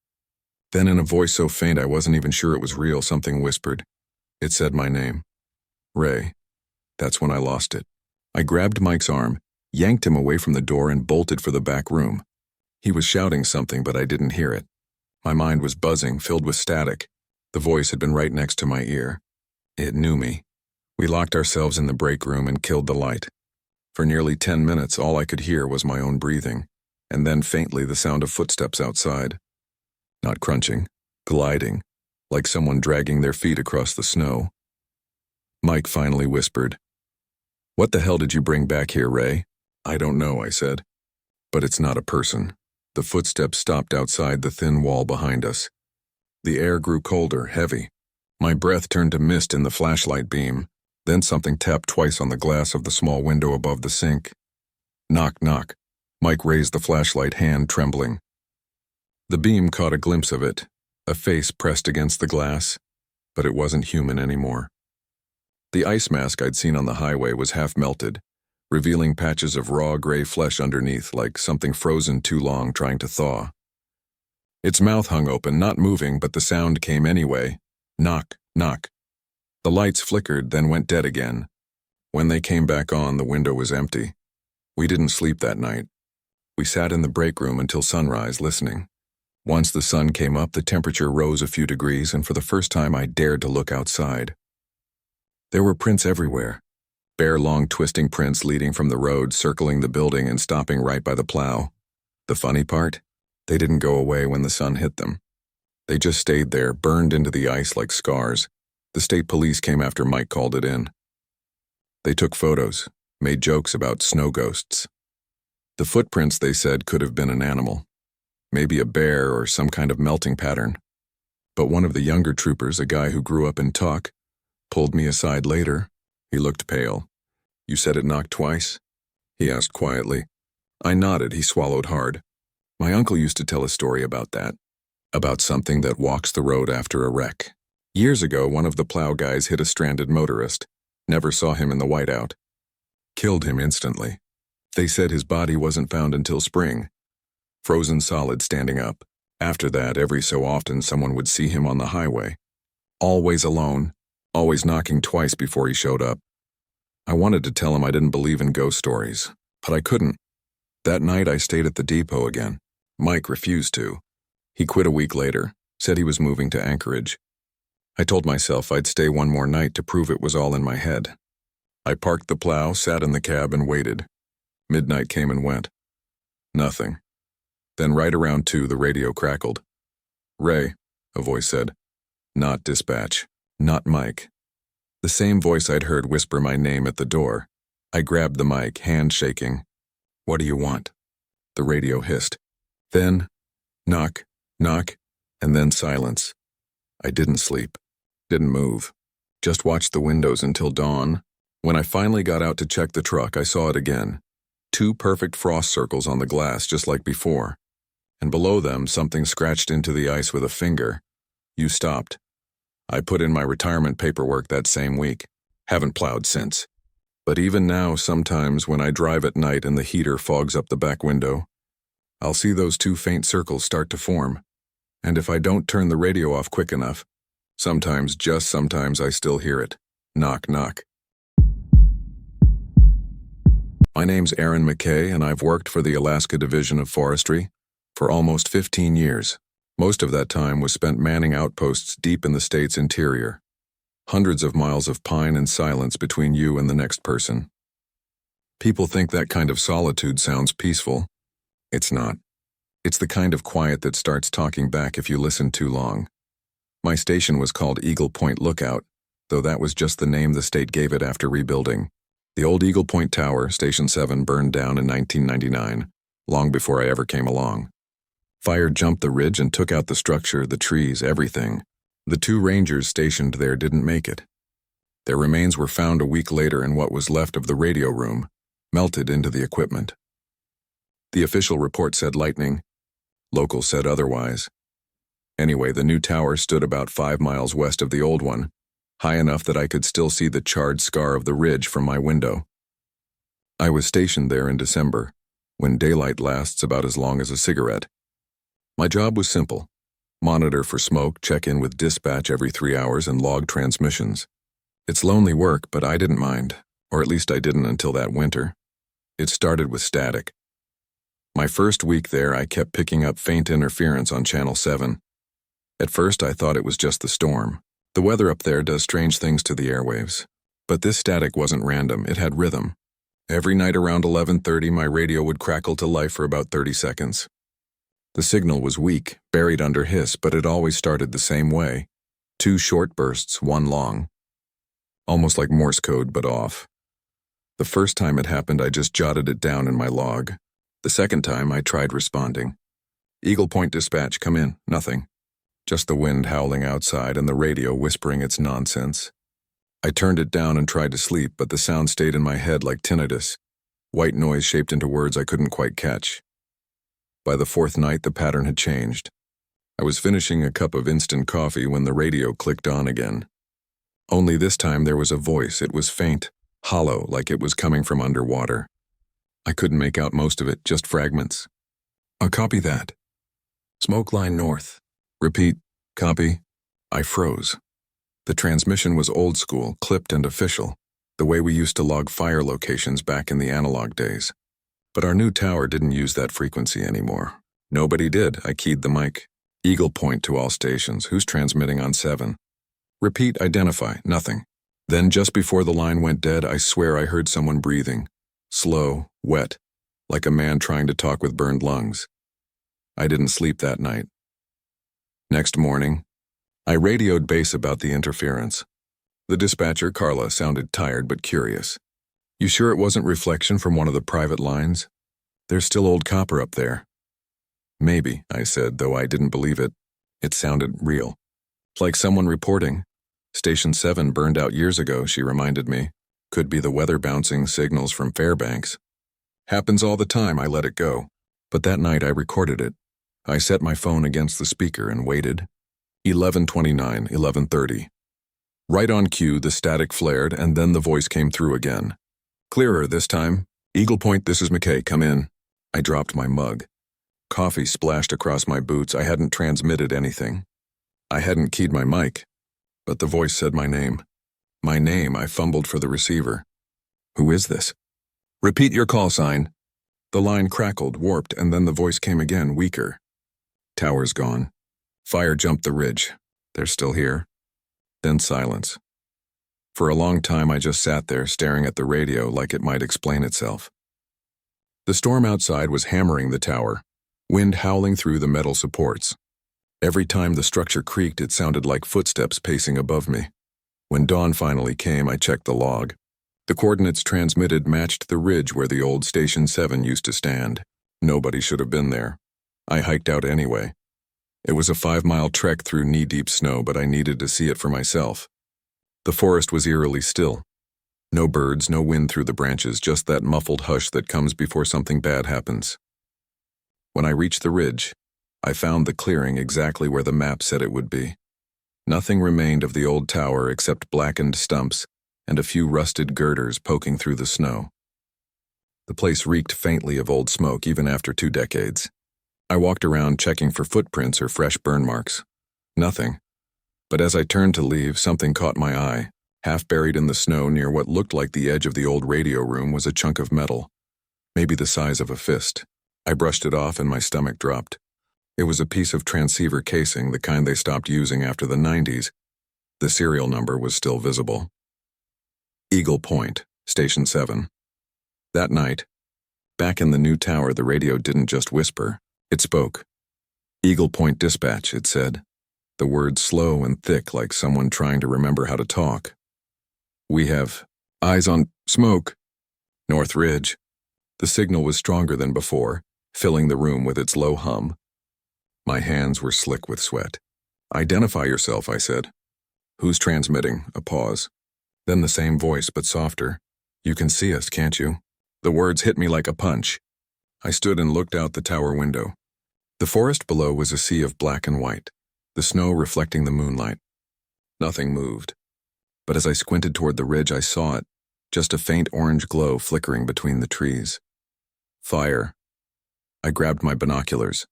Then in a voice so faint I wasn't even sure it was real, something whispered. It said my name. Ray. That's when I lost it. I grabbed Mike's arm, yanked him away from the door and bolted for the back room. He was shouting something, but I didn't hear it. My mind was buzzing, filled with static. The voice had been right next to my ear. It knew me. We locked ourselves in the break room and killed the light. For nearly 10 minutes, all I could hear was my own breathing, and then faintly the sound of footsteps outside. Not crunching, gliding, like someone dragging their feet across the snow. Mike finally whispered, "What the hell did you bring back here, Ray?" "I don't know," I said. But it's not a person. The footsteps stopped outside the thin wall behind us. The air grew colder, heavy. My breath turned to mist in the flashlight beam. Then something tapped twice on the glass of the small window above the sink. Knock, knock. Mike raised the flashlight, hand trembling. The beam caught a glimpse of it, a face pressed against the glass, but it wasn't human anymore. The ice mask I'd seen on the highway was half melted, revealing patches of raw gray flesh underneath, like something frozen too long trying to thaw. Its mouth hung open, not moving, but the sound came anyway. Knock, knock. The lights flickered, then went dead again. When they came back on, the window was empty. We didn't sleep that night. We sat in the break room until sunrise, listening. Once the sun came up, the temperature rose a few degrees, and for the first time I dared to look outside. There were prints everywhere. Bare, long, twisting prints leading from the road, circling the building and stopping right by the plow. The funny part? They didn't go away when the sun hit them. They just stayed there, burned into the ice like scars. The state police came after Mike called it in. They took photos, made jokes about snow ghosts. The footprints, they said, could have been an animal. Maybe a bear or some kind of melting pattern. But one of the younger troopers, a guy who grew up in talk, pulled me aside later. He looked pale. "You said it knocked twice?" he asked quietly. I nodded. He swallowed hard. My uncle used to tell a story about that. About something that walks the road after a wreck. Years ago, one of the plow guys hit a stranded motorist. Never saw him in the whiteout. Killed him instantly. They said his body wasn't found until spring. Frozen solid, standing up. After that, every so often someone would see him on the highway. Always alone. Always knocking twice before he showed up. I wanted to tell him I didn't believe in ghost stories, but I couldn't. That night I stayed at the depot again. Mike refused to. He quit a week later, said he was moving to Anchorage. I told myself I'd stay one more night to prove it was all in my head. I parked the plow, sat in the cab, and waited. Midnight came and went. Nothing. Then right around 2, the radio crackled. "Ray," a voice said. Not dispatch. Not Mike. The same voice I'd heard whisper my name at the door. I grabbed the mic, hand shaking. "What do you want?" The radio hissed. Then, knock, knock, and then silence. I didn't sleep. Didn't move. Just watched the windows until dawn. When I finally got out to check the truck, I saw it again. 2 perfect frost circles on the glass, just like before. And below them, something scratched into the ice with a finger. "You stopped." I put in my retirement paperwork that same week. Haven't plowed since. But even now, sometimes when I drive at night and the heater fogs up the back window, I'll see those 2 faint circles start to form. And if I don't turn the radio off quick enough, sometimes, just sometimes, I still hear it. Knock, knock. My name's Aaron McKay, and I've worked for the Alaska Division of Forestry for almost 15 years. Most of that time was spent manning outposts deep in the state's interior. Hundreds of miles of pine and silence between you and the next person. People think that kind of solitude sounds peaceful. It's not. It's the kind of quiet that starts talking back if you listen too long. My station was called Eagle Point Lookout, though that was just the name the state gave it after rebuilding. The old Eagle Point Tower, Station 7, burned down in 1999, long before I ever came along. Fire jumped the ridge and took out the structure, the trees, everything. The 2 rangers stationed there didn't make it. Their remains were found a week later in what was left of the radio room, melted into the equipment. The official report said lightning. Locals said otherwise. Anyway, the new tower stood about 5 miles west of the old one, high enough that I could still see the charred scar of the ridge from my window. I was stationed there in December, when daylight lasts about as long as a cigarette. My job was simple: monitor for smoke, check in with dispatch every 3 hours, and log transmissions. It's lonely work, but I didn't mind, or at least I didn't until that winter. It started with static. My first week there, I kept picking up faint interference on Channel 7. At first, I thought it was just the storm. The weather up there does strange things to the airwaves. But this static wasn't random, it had rhythm. Every night around 11:30, my radio would crackle to life for about 30 seconds. The signal was weak, buried under hiss, but it always started the same way. 2 short bursts, 1 long. Almost like Morse code, but off. The first time it happened, I just jotted it down in my log. The second time, I tried responding. Eagle Point dispatch, come in. Nothing. Just the wind howling outside and the radio whispering its nonsense. I turned it down and tried to sleep, but the sound stayed in my head like tinnitus. White noise shaped into words I couldn't quite catch. By the 4th night, the pattern had changed. I was finishing a cup of instant coffee when the radio clicked on again. Only this time there was a voice. It was faint, hollow, like it was coming from underwater. I couldn't make out most of it, just fragments. I'll copy that. Smoke line north. Repeat, copy. I froze. The transmission was old school, clipped and official, the way we used to log fire locations back in the analog days. But our new tower didn't use that frequency anymore. Nobody did. I keyed the mic. Eagle Point to all stations. Who's transmitting on 7? Repeat, identify. Nothing. Then just before the line went dead, I swear I heard someone breathing. Slow, wet, like a man trying to talk with burned lungs. I didn't sleep that night. Next morning, I radioed base about the interference. The dispatcher, Carla, sounded tired but curious. You sure it wasn't reflection from one of the private lines? There's still old copper up there. Maybe, I said, though I didn't believe it. It sounded real. Like someone reporting. Station 7 burned out years ago, she reminded me. Could be the weather-bouncing signals from Fairbanks. Happens all the time, I let it go. But that night I recorded it. I set my phone against the speaker and waited. 11:29, 11:30. Right on cue, the static flared, and then the voice came through again. Clearer this time. Eagle Point, this is McKay, come in. I dropped my mug. Coffee splashed across my boots. I hadn't transmitted anything. I hadn't keyed my mic. But the voice said my name. My name, I fumbled for the receiver. Who is this? Repeat your call sign. The line crackled, warped, and then the voice came again, weaker. Tower's gone. Fire jumped the ridge. They're still here. Then silence. For a long time, I just sat there staring at the radio like it might explain itself. The storm outside was hammering the tower, wind howling through the metal supports. Every time the structure creaked, it sounded like footsteps pacing above me. When dawn finally came, I checked the log. The coordinates transmitted matched the ridge where the old Station 7 used to stand. Nobody should have been there. I hiked out anyway. It was a 5-mile trek through knee-deep snow, but I needed to see it for myself. The forest was eerily still. No birds, no wind through the branches, just that muffled hush that comes before something bad happens. When I reached the ridge, I found the clearing exactly where the map said it would be. Nothing remained of the old tower except blackened stumps and a few rusted girders poking through the snow. The place reeked faintly of old smoke even after 2 decades. I walked around checking for footprints or fresh burn marks. Nothing. But as I turned to leave, something caught my eye. Half buried in the snow near what looked like the edge of the old radio room was a chunk of metal, maybe the size of a fist. I brushed it off and my stomach dropped. It was a piece of transceiver casing, the kind they stopped using after the 90s. The serial number was still visible. Eagle Point, Station 7. That night, back in the new tower, the radio didn't just whisper. It spoke. Eagle Point dispatch, it said. The words slow and thick like someone trying to remember how to talk. We have eyes on smoke. North Ridge. The signal was stronger than before, filling the room with its low hum. My hands were slick with sweat. Identify yourself, I said. Who's transmitting? A pause. Then the same voice, but softer. "You can see us, can't you?" The words hit me like a punch. I stood and looked out the tower window. The forest below was a sea of black and white, the snow reflecting the moonlight. Nothing moved. But as I squinted toward the ridge, I saw it, just a faint orange glow flickering between the trees. Fire. I grabbed my binoculars.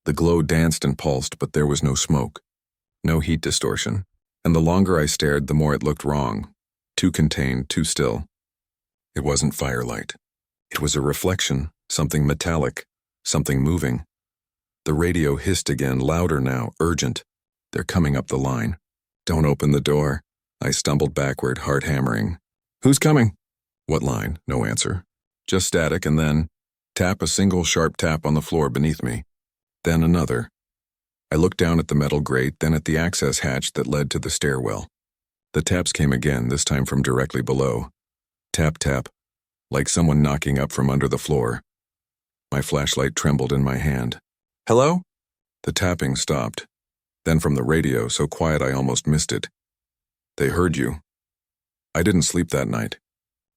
The glow danced and pulsed, but there was no smoke, no heat distortion. And the longer I stared, the more it looked wrong. Too contained, too still. It wasn't firelight. It was a reflection, something metallic, something moving. The radio hissed again, louder now, urgent. "They're coming up the line." "Don't open the door." I stumbled backward, heart hammering. "Who's coming?" "What line?" No answer. Just static, and then tap, a single sharp tap on the floor beneath me. Then another. I looked down at the metal grate, then at the access hatch that led to the stairwell. The taps came again, this time from directly below. Tap, tap, like someone knocking up from under the floor. My flashlight trembled in my hand. "Hello?" The tapping stopped. Then from the radio, so quiet I almost missed it. "They heard you." I didn't sleep that night.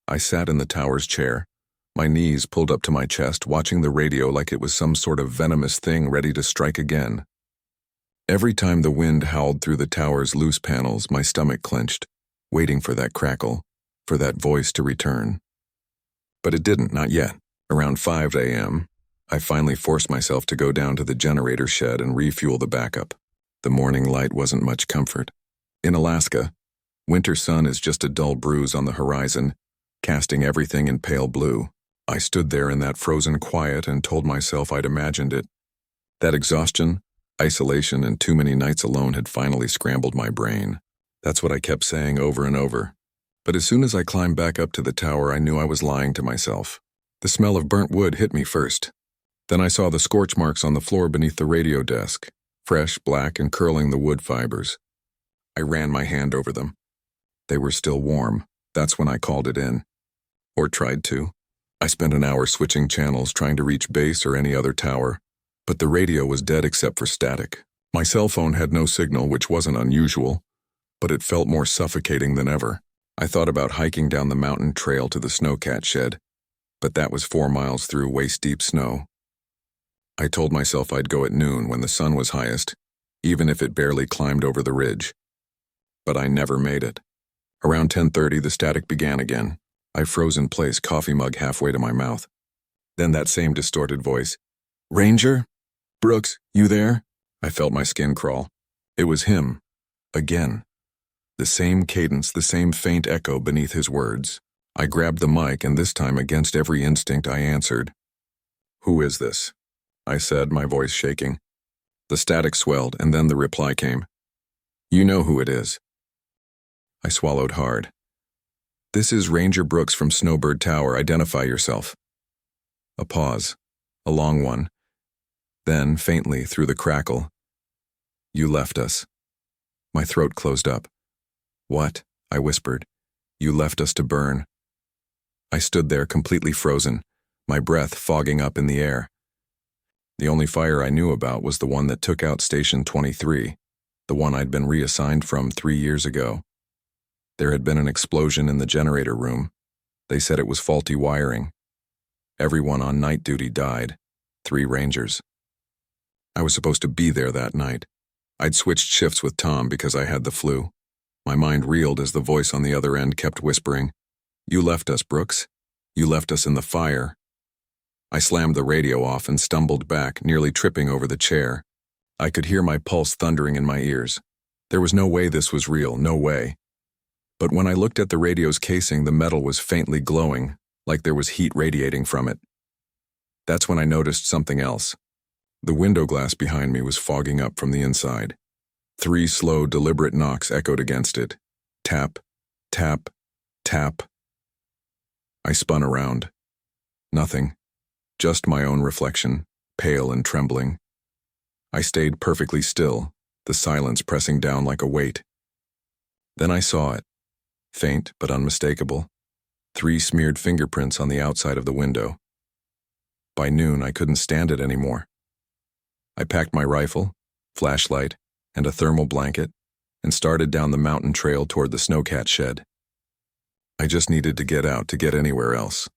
I sat in the tower's chair, my knees pulled up to my chest, watching the radio like it was some sort of venomous thing ready to strike again. Every time the wind howled through the tower's loose panels, my stomach clenched, waiting for that crackle, for that voice to return. But it didn't, not yet. Around 5 a.m., I finally forced myself to go down to the generator shed and refuel the backup. The morning light wasn't much comfort. In Alaska, winter sun is just a dull bruise on the horizon, casting everything in pale blue. I stood there in that frozen quiet and told myself I'd imagined it. That exhaustion, isolation, and too many nights alone had finally scrambled my brain. That's what I kept saying over and over. But as soon as I climbed back up to the tower, I knew I was lying to myself. The smell of burnt wood hit me first. Then I saw the scorch marks on the floor beneath the radio desk, fresh, black, and curling the wood fibers. I ran my hand over them. They were still warm. That's when I called it in. Or tried to. I spent an hour switching channels, trying to reach base or any other tower. But the radio was dead except for static. My cell phone had no signal, which wasn't unusual, but it felt more suffocating than ever. I thought about hiking down the mountain trail to the snowcat shed, but that was 4 miles through waist-deep snow. I told myself I'd go at noon when the sun was highest, even if it barely climbed over the ridge. But I never made it. Around 10:30, the static began again. I froze in place, coffee mug halfway to my mouth. Then that same distorted voice. "Ranger? Brooks, you there?" I felt my skin crawl. It was him. Again. The same cadence, the same faint echo beneath his words. I grabbed the mic, and this time, against every instinct, I answered. "Who is this?" I said, my voice shaking. The static swelled, and then the reply came. "You know who it is." I swallowed hard. "This is Ranger Brooks from Snowbird Tower. Identify yourself." A pause. A long one. Then, faintly, through the crackle, "You left us." My throat closed up. "What?" I whispered. "You left us to burn." I stood there, completely frozen, my breath fogging up in the air. The only fire I knew about was the one that took out Station 23, the one I'd been reassigned from 3 years ago. There had been an explosion in the generator room. They said it was faulty wiring. Everyone on night duty died. 3 Rangers. I was supposed to be there that night. I'd switched shifts with Tom because I had the flu. My mind reeled as the voice on the other end kept whispering, "You left us, Brooks. You left us in the fire." I slammed the radio off and stumbled back, nearly tripping over the chair. I could hear my pulse thundering in my ears. There was no way this was real, no way. But when I looked at the radio's casing, the metal was faintly glowing, like there was heat radiating from it. That's when I noticed something else. The window glass behind me was fogging up from the inside. 3 slow, deliberate knocks echoed against it. Tap, tap, tap. I spun around. Nothing. Just my own reflection, pale and trembling. I stayed perfectly still, the silence pressing down like a weight. Then I saw it. Faint but unmistakable. 3 smeared fingerprints on the outside of the window. By noon, I couldn't stand it anymore. I packed my rifle, flashlight, and a thermal blanket, and started down the mountain trail toward the snowcat shed. I just needed to get out to get anywhere else.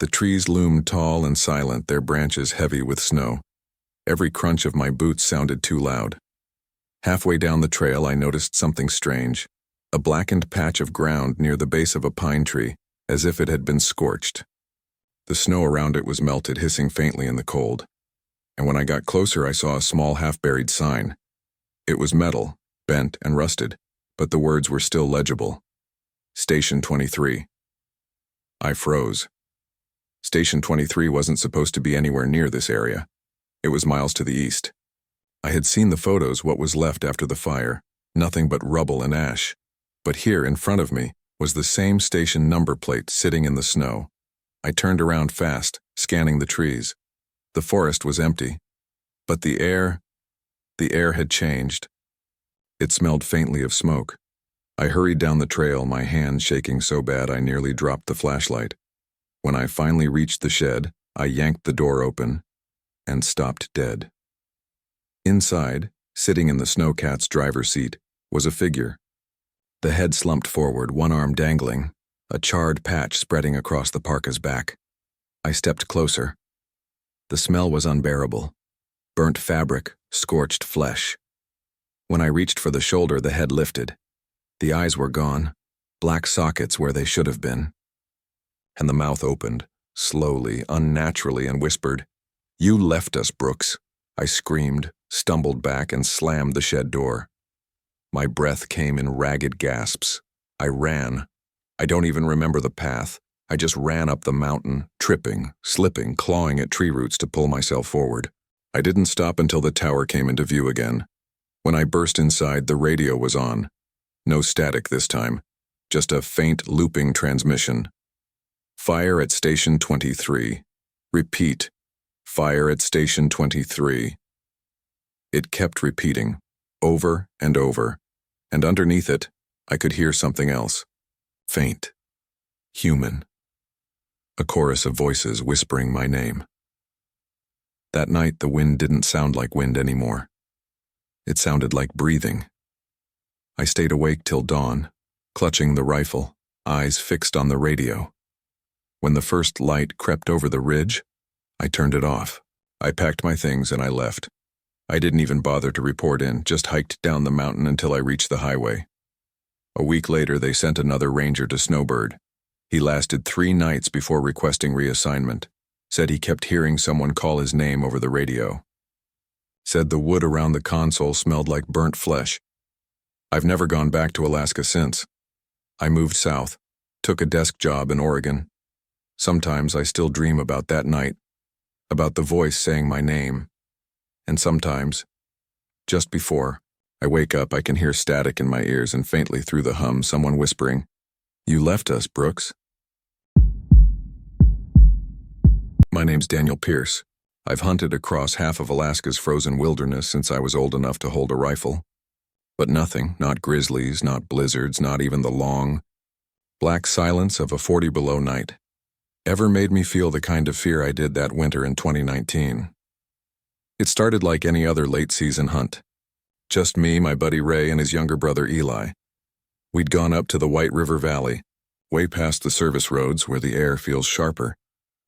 The trees loomed tall and silent, their branches heavy with snow. Every crunch of my boots sounded too loud. Halfway down the trail, I noticed something strange, a blackened patch of ground near the base of a pine tree, as if it had been scorched. The snow around it was melted, hissing faintly in the cold. And when I got closer, I saw a small half-buried sign. It was metal, bent and rusted, but the words were still legible. Station 23. I froze. Station 23 wasn't supposed to be anywhere near this area. It was miles to the east. I had seen the photos, what was left after the fire, nothing but rubble and ash. But here, in front of me, was the same station number plate sitting in the snow. I turned around fast, scanning the trees. The forest was empty. But the air had changed. It smelled faintly of smoke. I hurried down the trail, my hand shaking so bad I nearly dropped the flashlight. When I finally reached the shed, I yanked the door open and stopped dead. Inside, sitting in the snowcat's driver's seat, was a figure. The head slumped forward, one arm dangling, a charred patch spreading across the parka's back. I stepped closer. The smell was unbearable. Burnt fabric, scorched flesh. When I reached for the shoulder, the head lifted. The eyes were gone, black sockets where they should have been. And the mouth opened, slowly, unnaturally, and whispered, "You left us, Brooks." I screamed, stumbled back, and slammed the shed door. My breath came in ragged gasps. I ran. I don't even remember the path. I just ran up the mountain, tripping, slipping, clawing at tree roots to pull myself forward. I didn't stop until the tower came into view again. When I burst inside, the radio was on. No static this time, just a faint looping transmission. Fire at Station 23. Repeat. Fire at Station 23. It kept repeating, over and over, and underneath it, I could hear something else. Faint. Human. A chorus of voices whispering my name. That night, the wind didn't sound like wind anymore. It sounded like breathing. I stayed awake till dawn, clutching the rifle, eyes fixed on the radio. When the first light crept over the ridge, I turned it off. I packed my things and I left. I didn't even bother to report in, just hiked down the mountain until I reached the highway. A week later, they sent another ranger to Snowbird. He lasted 3 nights before requesting reassignment. Said he kept hearing someone call his name over the radio. Said the wood around the console smelled like burnt flesh. I've never gone back to Alaska since. I moved south, took a desk job in Oregon. Sometimes I still dream about that night, about the voice saying my name. And sometimes, just before I wake up, I can hear static in my ears and faintly through the hum someone whispering, "You left us, Brooks." My name's Daniel Pierce. I've hunted across half of Alaska's frozen wilderness since I was old enough to hold a rifle. But nothing, not grizzlies, not blizzards, not even the long, black silence of a 40-below night, ever made me feel the kind of fear I did that winter in 2019. It started like any other late-season hunt. Just me, my buddy Ray, and his younger brother Eli. We'd gone up to the White River Valley, way past the service roads where the air feels sharper,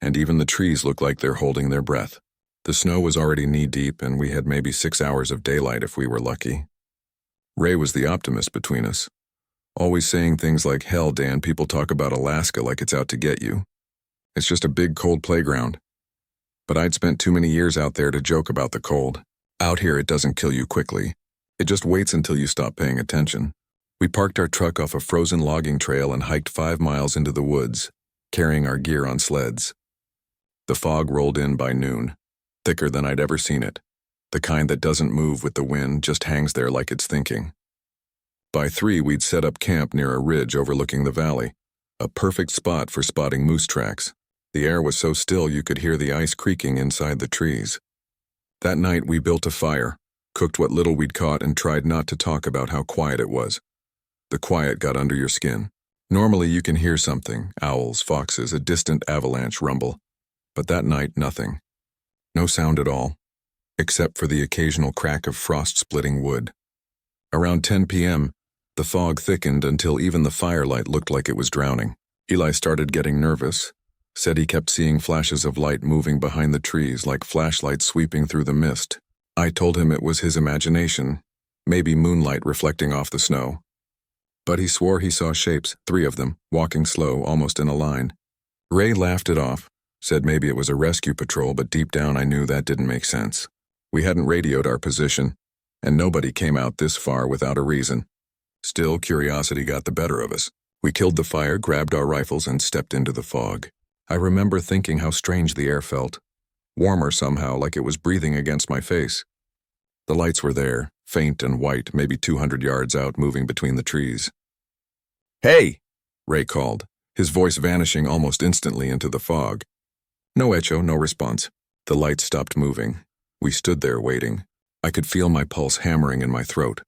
and even the trees look like they're holding their breath. The snow was already knee-deep, and we had maybe 6 hours of daylight if we were lucky. Ray was the optimist between us, always saying things like, "Hell, Dan, people talk about Alaska like it's out to get you. It's just a big, cold playground." But I'd spent too many years out there to joke about the cold. Out here, it doesn't kill you quickly. It just waits until you stop paying attention. We parked our truck off a frozen logging trail and hiked 5 miles into the woods, carrying our gear on sleds. The fog rolled in by noon, thicker than I'd ever seen it, the kind that doesn't move with the wind, just hangs there like it's thinking. By 3, we'd set up camp near a ridge overlooking the valley, a perfect spot for spotting moose tracks. The air was so still you could hear the ice creaking inside the trees. That night we built a fire, cooked what little we'd caught, and tried not to talk about how quiet it was. The quiet got under your skin. Normally you can hear something, owls, foxes, a distant avalanche rumble. But that night, nothing. No sound at all, except for the occasional crack of frost-splitting wood. Around 10 p.m., The fog thickened until even the firelight looked like it was drowning. Eli started getting nervous, said he kept seeing flashes of light moving behind the trees like flashlights sweeping through the mist. I told him it was his imagination, maybe moonlight reflecting off the snow. But he swore he saw shapes, 3 of them, walking slow, almost in a line. Ray laughed it off, said maybe it was a rescue patrol, but deep down I knew that didn't make sense. We hadn't radioed our position, and nobody came out this far without a reason. Still, curiosity got the better of us. We killed the fire, grabbed our rifles, and stepped into the fog. I remember thinking how strange the air felt. Warmer somehow, like it was breathing against my face. The lights were there, faint and white, maybe 200 yards out, moving between the trees. "Hey!" Ray called, his voice vanishing almost instantly into the fog. No echo, no response. The lights stopped moving. We stood there waiting. I could feel my pulse hammering in my throat.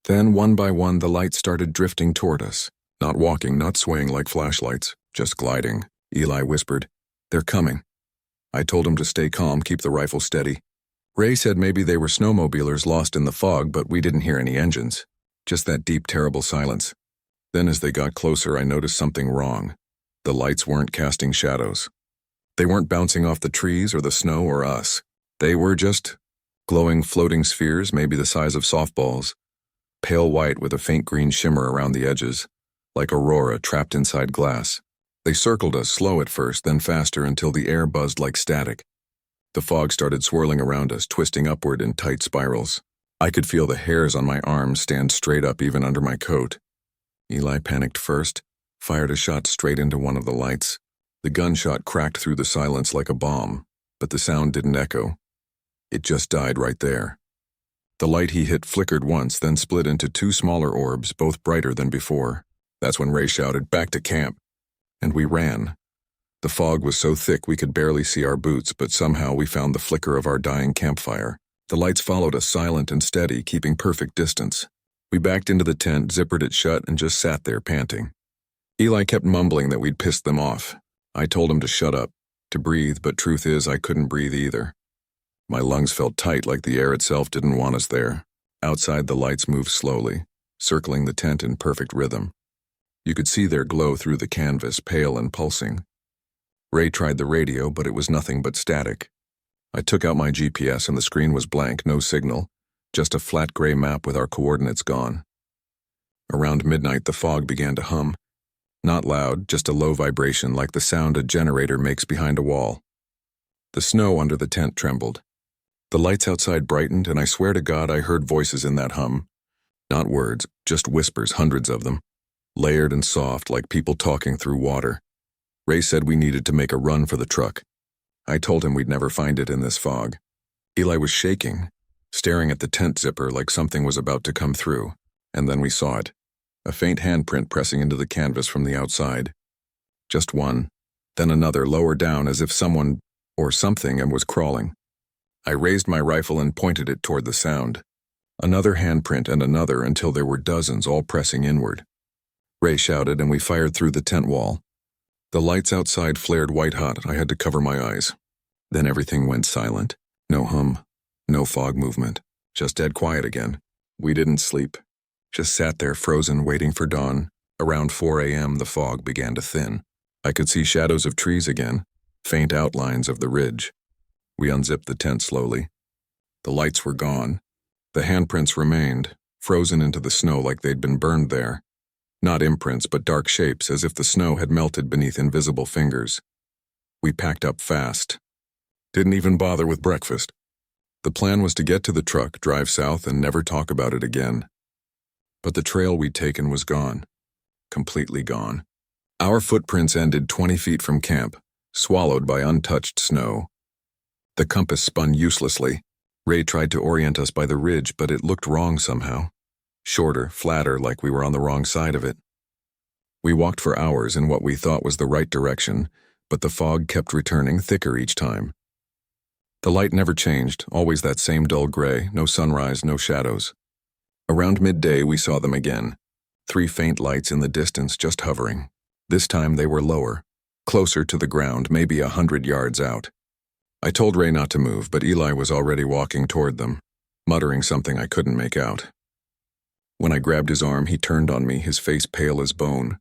Then, one by one, the lights started drifting toward us. Not walking, not swaying like flashlights, just gliding. Eli whispered, "They're coming." I told him to stay calm, keep the rifle steady. Ray said maybe they were snowmobilers lost in the fog, but we didn't hear any engines. Just that deep, terrible silence. Then as they got closer, I noticed something wrong. The lights weren't casting shadows. They weren't bouncing off the trees or the snow or us. They were just glowing floating spheres, maybe the size of softballs. Pale white with a faint green shimmer around the edges, like Aurora trapped inside glass. They circled us, slow at first, then faster until the air buzzed like static. The fog started swirling around us, twisting upward in tight spirals. I could feel the hairs on my arms stand straight up even under my coat. Eli panicked first, fired a shot straight into one of the lights. The gunshot cracked through the silence like a bomb, but the sound didn't echo. It just died right there. The light he hit flickered once, then split into 2 smaller orbs, both brighter than before. That's when Ray shouted, "Back to camp!" And we ran. The fog was so thick we could barely see our boots, but somehow we found the flicker of our dying campfire. The lights followed us, silent and steady, keeping perfect distance. We backed into the tent, zippered it shut, and just sat there panting. Eli kept mumbling that we'd pissed them off. I told him to shut up, to breathe, but truth is I couldn't breathe either. My lungs felt tight, like the air itself didn't want us there. Outside, the lights moved slowly, circling the tent in perfect rhythm. You could see their glow through the canvas, pale and pulsing. Ray tried the radio, but it was nothing but static. I took out my GPS and the screen was blank, no signal, just a flat gray map with our coordinates gone. Around midnight, the fog began to hum. Not loud, just a low vibration like the sound a generator makes behind a wall. The snow under the tent trembled. The lights outside brightened, and I swear to God I heard voices in that hum. Not words, just whispers, hundreds of them. Layered and soft, like people talking through water. Ray said we needed to make a run for the truck. I told him we'd never find it in this fog. Eli was shaking, staring at the tent zipper like something was about to come through, and then we saw it. A faint handprint pressing into the canvas from the outside. Just one, then another lower down as if someone or something was crawling. I raised my rifle and pointed it toward the sound. Another handprint and another until there were dozens all pressing inward. Ray shouted and we fired through the tent wall. The lights outside flared white-hot. I had to cover my eyes. Then everything went silent. No hum, no fog movement, just dead quiet again. We didn't sleep. Just sat there frozen, waiting for dawn. Around 4 a.m., the fog began to thin. I could see shadows of trees again, faint outlines of the ridge. We unzipped the tent slowly. The lights were gone. The handprints remained, frozen into the snow like they'd been burned there. Not imprints, but dark shapes, as if the snow had melted beneath invisible fingers. We packed up fast. Didn't even bother with breakfast. The plan was to get to the truck, drive south, and never talk about it again. But the trail we'd taken was gone. Completely gone. Our footprints ended 20 feet from camp, swallowed by untouched snow. The compass spun uselessly. Ray tried to orient us by the ridge, but it looked wrong somehow. Shorter, flatter, like we were on the wrong side of it. We walked for hours in what we thought was the right direction, but the fog kept returning, thicker each time. The light never changed, always that same dull gray, no sunrise, no shadows. Around midday, we saw them again. 3 faint lights in the distance, just hovering. This time they were lower, closer to the ground, maybe 100 yards out. I told Ray not to move, but Eli was already walking toward them, muttering something I couldn't make out. When I grabbed his arm, he turned on me, his face pale as bone.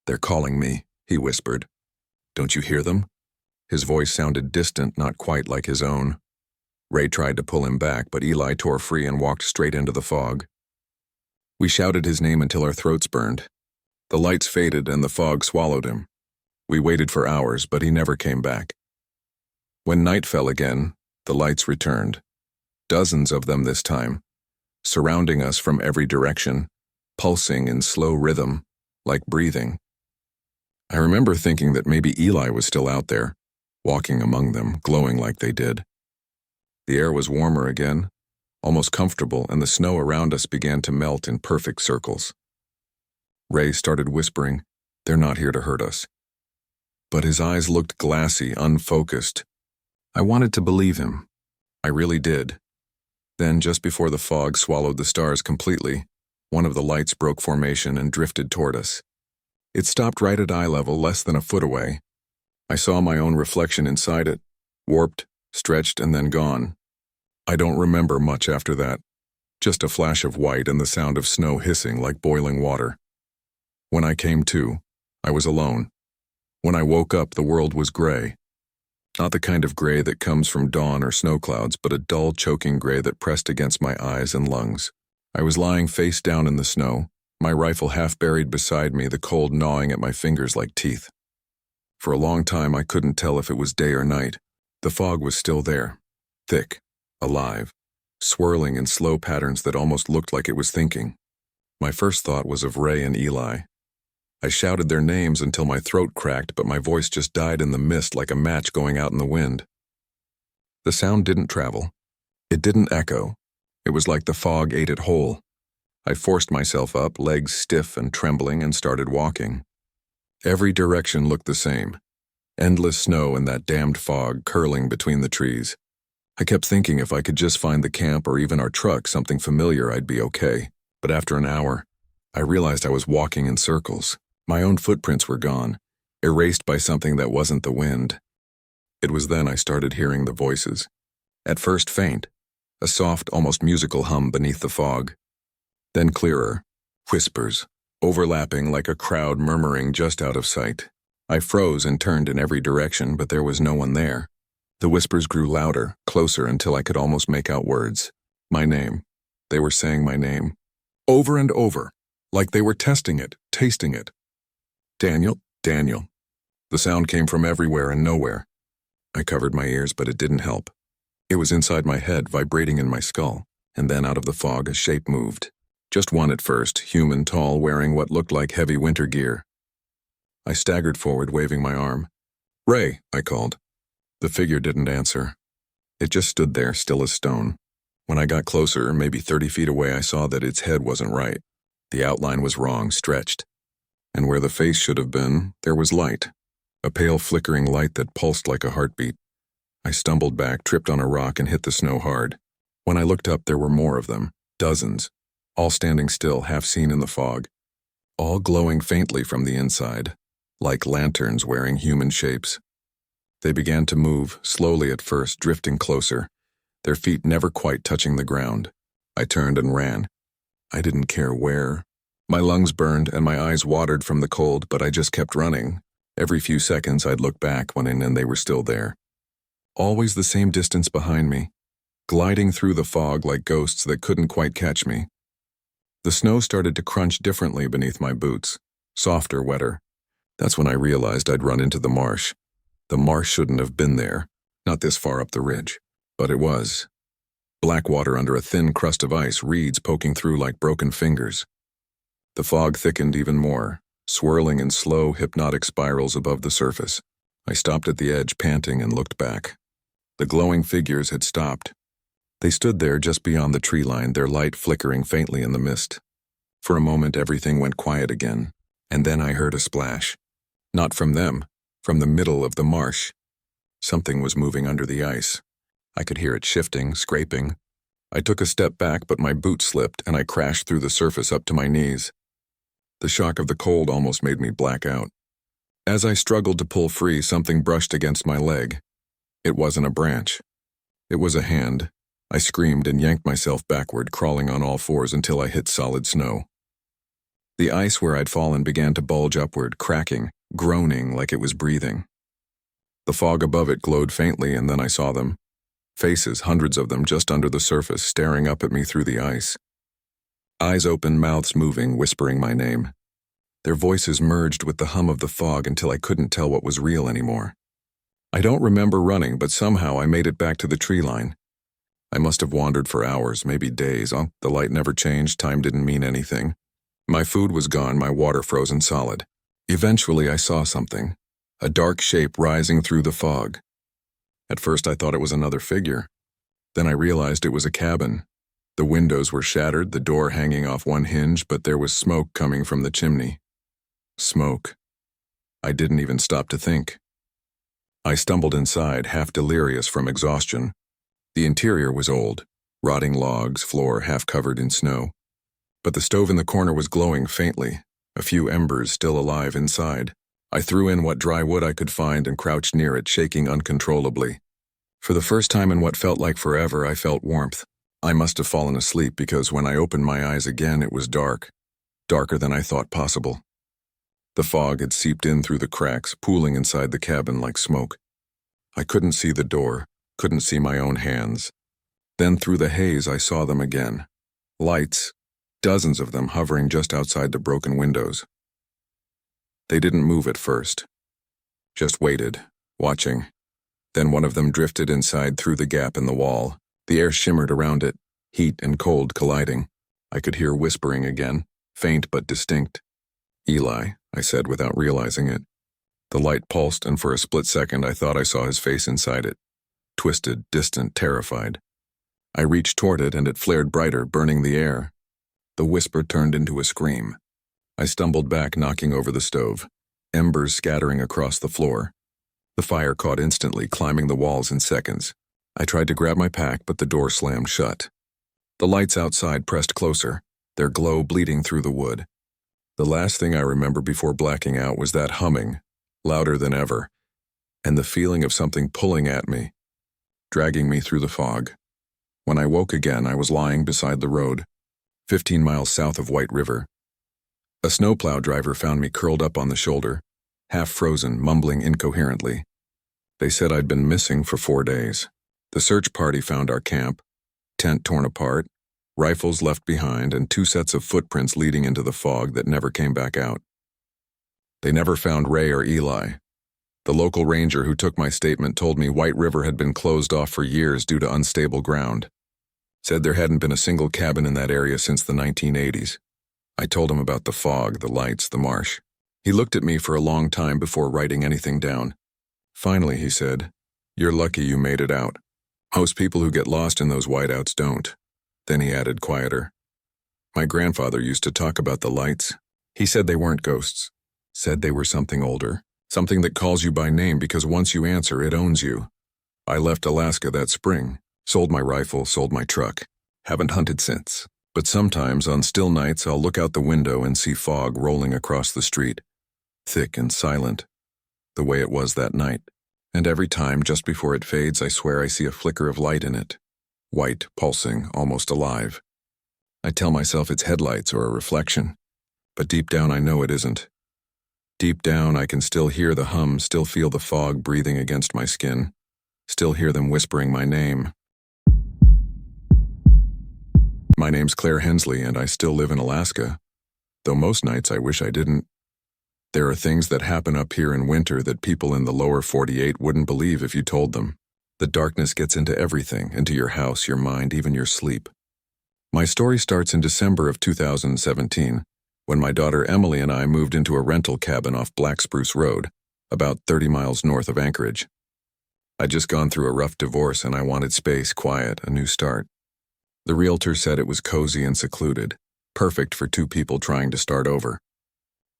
"They're calling me," he whispered. "Don't you hear them?" His voice sounded distant, not quite like his own. Ray tried to pull him back, but Eli tore free and walked straight into the fog. We shouted his name until our throats burned. The lights faded and the fog swallowed him. We waited for hours, but he never came back. When night fell again, the lights returned. Dozens of them this time, surrounding us from every direction, pulsing in slow rhythm, like breathing. I remember thinking that maybe Eli was still out there, walking among them, glowing like they did. The air was warmer again, almost comfortable, and the snow around us began to melt in perfect circles. Ray started whispering, "They're not here to hurt us." But his eyes looked glassy, unfocused. I wanted to believe him. I really did. Then, just before the fog swallowed the stars completely, one of the lights broke formation and drifted toward us. It stopped right at eye level, less than a foot away. I saw my own reflection inside it, warped, stretched, and then gone. I don't remember much after that. Just a flash of white and the sound of snow hissing like boiling water. When I came to, I was alone. When I woke up, the world was gray. Not the kind of gray that comes from dawn or snow clouds, but a dull, choking gray that pressed against my eyes and lungs. I was lying face down in the snow, my rifle half buried beside me, the cold gnawing at my fingers like teeth. For a long time, I couldn't tell if it was day or night. The fog was still there, thick, alive, swirling in slow patterns that almost looked like it was thinking. My first thought was of Ray and Eli. I shouted their names until my throat cracked, but my voice just died in the mist like a match going out in the wind. The sound didn't travel. It didn't echo. It was like the fog ate it whole. I forced myself up, legs stiff and trembling, and started walking. Every direction looked the same. Endless snow and that damned fog curling between the trees. I kept thinking if I could just find the camp or even our truck, something familiar, I'd be okay. But after an hour, I realized I was walking in circles. My own footprints were gone, erased by something that wasn't the wind. It was then I started hearing the voices. At first faint, a soft, almost musical hum beneath the fog. Then clearer, whispers, overlapping like a crowd murmuring just out of sight. I froze and turned in every direction, but there was no one there. The whispers grew louder, closer, until I could almost make out words. My name. They were saying my name. Over and over, like they were testing it, tasting it. Daniel, Daniel. The sound came from everywhere and nowhere. I covered my ears, but it didn't help. It was inside my head, vibrating in my skull, and then out of the fog a shape moved. Just one at first, human, tall, wearing what looked like heavy winter gear. I staggered forward, waving my arm. "Ray," I called. The figure didn't answer. It just stood there, still as stone. When I got closer, maybe 30 feet away, I saw that its head wasn't right. The outline was wrong, stretched. And where the face should have been, there was light. A pale flickering light that pulsed like a heartbeat. I stumbled back, tripped on a rock, and hit the snow hard. When I looked up, there were more of them, dozens, all standing still, half seen in the fog, all glowing faintly from the inside, like lanterns wearing human shapes. They began to move, slowly at first, drifting closer, their feet never quite touching the ground. I turned and ran. I didn't care where. My lungs burned and my eyes watered from the cold, but I just kept running. Every few seconds I'd look back and they were still there. Always the same distance behind me, gliding through the fog like ghosts that couldn't quite catch me. The snow started to crunch differently beneath my boots, softer, wetter. That's when I realized I'd run into the marsh. The marsh shouldn't have been there, not this far up the ridge, but it was. Black water under a thin crust of ice, reeds poking through like broken fingers. The fog thickened even more, swirling in slow, hypnotic spirals above the surface. I stopped at the edge, panting, and looked back. The glowing figures had stopped. They stood there just beyond the tree line, their light flickering faintly in the mist. For a moment, everything went quiet again, and then I heard a splash. Not from them, from the middle of the marsh. Something was moving under the ice. I could hear it shifting, scraping. I took a step back, but my boot slipped, and I crashed through the surface up to my knees. The shock of the cold almost made me black out. As I struggled to pull free, something brushed against my leg. It wasn't a branch. It was a hand, I screamed and yanked myself backward, crawling on all fours until I hit solid snow. The ice where I'd fallen began to bulge upward, cracking, groaning like it was breathing. The fog above it glowed faintly, and then I saw them. Faces, hundreds of them just under the surface, staring up at me through the ice. Eyes open, mouths moving, whispering my name. Their voices merged with the hum of the fog until I couldn't tell what was real anymore. I don't remember running, but somehow I made it back to the tree line. I must have wandered for hours, maybe days. The light never changed, time didn't mean anything. My food was gone, my water frozen solid. Eventually I saw something, a dark shape rising through the fog. At first I thought it was another figure. Then I realized it was a cabin. The windows were shattered, the door hanging off one hinge, but there was smoke coming from the chimney. Smoke. I didn't even stop to think. I stumbled inside, half delirious from exhaustion. The interior was old, rotting logs, floor half covered in snow. But the stove in the corner was glowing faintly, a few embers still alive inside. I threw in what dry wood I could find and crouched near it, shaking uncontrollably. For the first time in what felt like forever, I felt warmth. I must have fallen asleep because when I opened my eyes again, it was dark. Darker than I thought possible. The fog had seeped in through the cracks, pooling inside the cabin like smoke. I couldn't see the door, couldn't see my own hands. Then through the haze I saw them again. Lights, dozens of them hovering just outside the broken windows. They didn't move at first. Just waited, watching. Then one of them drifted inside through the gap in the wall. The air shimmered around it, heat and cold colliding. I could hear whispering again, faint but distinct. "Eli," I said without realizing it. The light pulsed, and for a split second I thought I saw his face inside it. Twisted, distant, terrified. I reached toward it, and it flared brighter, burning the air. The whisper turned into a scream. I stumbled back, knocking over the stove, embers scattering across the floor. The fire caught instantly, climbing the walls in seconds. I tried to grab my pack, but the door slammed shut. The lights outside pressed closer, their glow bleeding through the wood. The last thing I remember before blacking out was that humming, louder than ever, and the feeling of something pulling at me, dragging me through the fog. When I woke again, I was lying beside the road, 15 miles south of White River. A snowplow driver found me curled up on the shoulder, half frozen, mumbling incoherently. They said I'd been missing for 4 days. The search party found our camp, tent torn apart, rifles left behind, and 2 sets of footprints leading into the fog that never came back out. They never found Ray or Eli. The local ranger who took my statement told me White River had been closed off for years due to unstable ground. Said there hadn't been a single cabin in that area since the 1980s. I told him about the fog, the lights, the marsh. He looked at me for a long time before writing anything down. Finally, he said, "You're lucky you made it out. Most people who get lost in those whiteouts don't." Then he added, quieter, "My grandfather used to talk about the lights. He said they weren't ghosts. Said they were something older, something that calls you by name because once you answer, it owns you. I left Alaska that spring, sold my rifle, sold my truck. Haven't hunted since. But sometimes on still nights I'll look out the window and see fog rolling across the street, thick and silent, the way it was that night. And every time, just before it fades, I swear I see a flicker of light in it. White, pulsing, almost alive. I tell myself it's headlights or a reflection, but deep down I know it isn't. Deep down I can still hear the hum, still feel the fog breathing against my skin, still hear them whispering my name. My name's Claire Hensley, and I still live in Alaska, though most nights I wish I didn't. There are things that happen up here in winter that people in the lower 48 wouldn't believe if you told them. The darkness gets into everything, into your house, your mind, even your sleep. My story starts in December of 2017, when my daughter Emily and I moved into a rental cabin off Black Spruce Road, about 30 miles north of Anchorage. I'd just gone through a rough divorce and I wanted space, quiet, a new start. The realtor said it was cozy and secluded, perfect for 2 people trying to start over.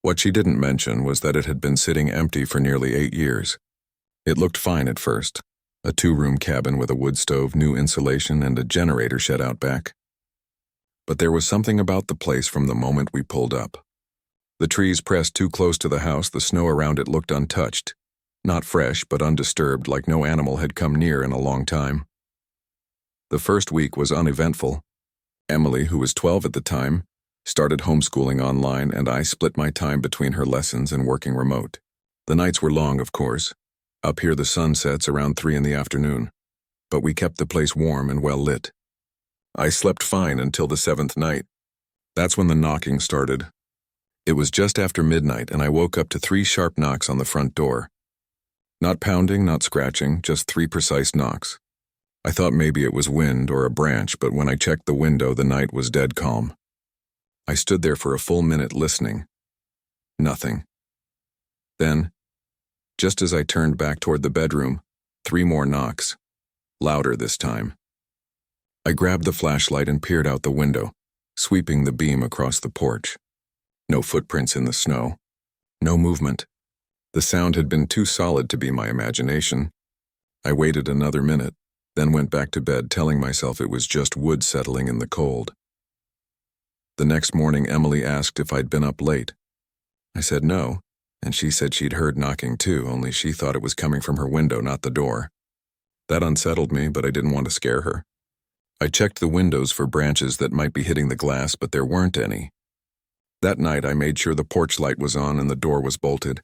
What she didn't mention was that it had been sitting empty for nearly 8 years. It looked fine at first, a 2-room cabin with a wood stove, new insulation, and a generator shed out back. But there was something about the place from the moment we pulled up. The trees pressed too close to the house, the snow around it looked untouched. Not fresh, but undisturbed, like no animal had come near in a long time. The first week was uneventful. Emily, who was 12 at the time, started homeschooling online, and I split my time between her lessons and working remote. The nights were long, of course. Up here the sun sets around 3 in the afternoon, but we kept the place warm and well lit. I slept fine until the 7th night. That's when the knocking started. It was just after midnight, and I woke up to 3 sharp knocks on the front door. Not pounding, not scratching, just 3 precise knocks. I thought maybe it was wind or a branch, but when I checked the window, the night was dead calm. I stood there for a full minute listening. Nothing. Then, just as I turned back toward the bedroom, 3 more knocks. Louder this time. I grabbed the flashlight and peered out the window, sweeping the beam across the porch. No footprints in the snow. No movement. The sound had been too solid to be my imagination. I waited another minute, then went back to bed telling myself it was just wood settling in the cold. The next morning, Emily asked if I'd been up late. I said no, and she said she'd heard knocking too, only she thought it was coming from her window, not the door. That unsettled me, but I didn't want to scare her. I checked the windows for branches that might be hitting the glass, but there weren't any. That night, I made sure the porch light was on and the door was bolted.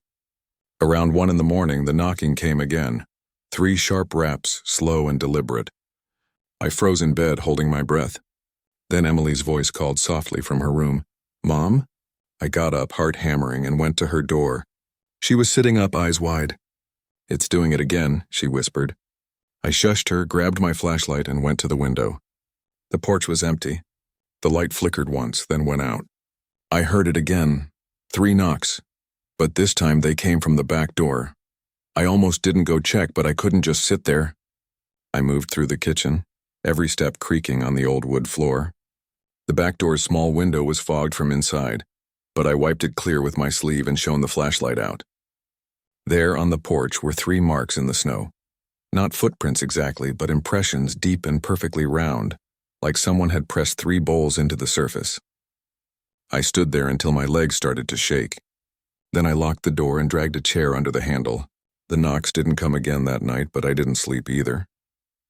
Around 1 in the morning, the knocking came again. 3 sharp raps, slow and deliberate. I froze in bed, holding my breath. Then Emily's voice called softly from her room, "Mom?" I got up, heart hammering, and went to her door. She was sitting up, eyes wide. "It's doing it again," she whispered. I shushed her, grabbed my flashlight, and went to the window. The porch was empty. The light flickered once, then went out. I heard it again. 3 knocks. But this time they came from the back door. I almost didn't go check, but I couldn't just sit there. I moved through the kitchen, every step creaking on the old wood floor. The back door's small window was fogged from inside, but I wiped it clear with my sleeve and shone the flashlight out. There on the porch were 3 marks in the snow. Not footprints exactly, but impressions deep and perfectly round, like someone had pressed 3 bowls into the surface. I stood there until my legs started to shake. Then I locked the door and dragged a chair under the handle. The knocks didn't come again that night, but I didn't sleep either.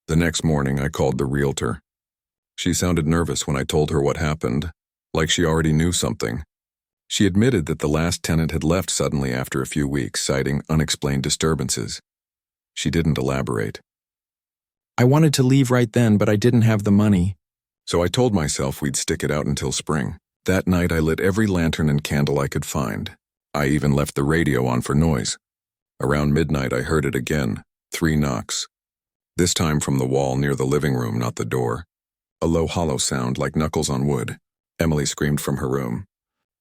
The next morning, I called the realtor. She sounded nervous when I told her what happened, like she already knew something. She admitted that the last tenant had left suddenly after a few weeks, citing unexplained disturbances. She didn't elaborate. "I wanted to leave right then, but I didn't have the money." So I told myself we'd stick it out until spring. That night, I lit every lantern and candle I could find. I even left the radio on for noise. Around midnight, I heard it again, 3 knocks. This time from the wall near the living room, not the door. A low, hollow sound like knuckles on wood. Emily screamed from her room.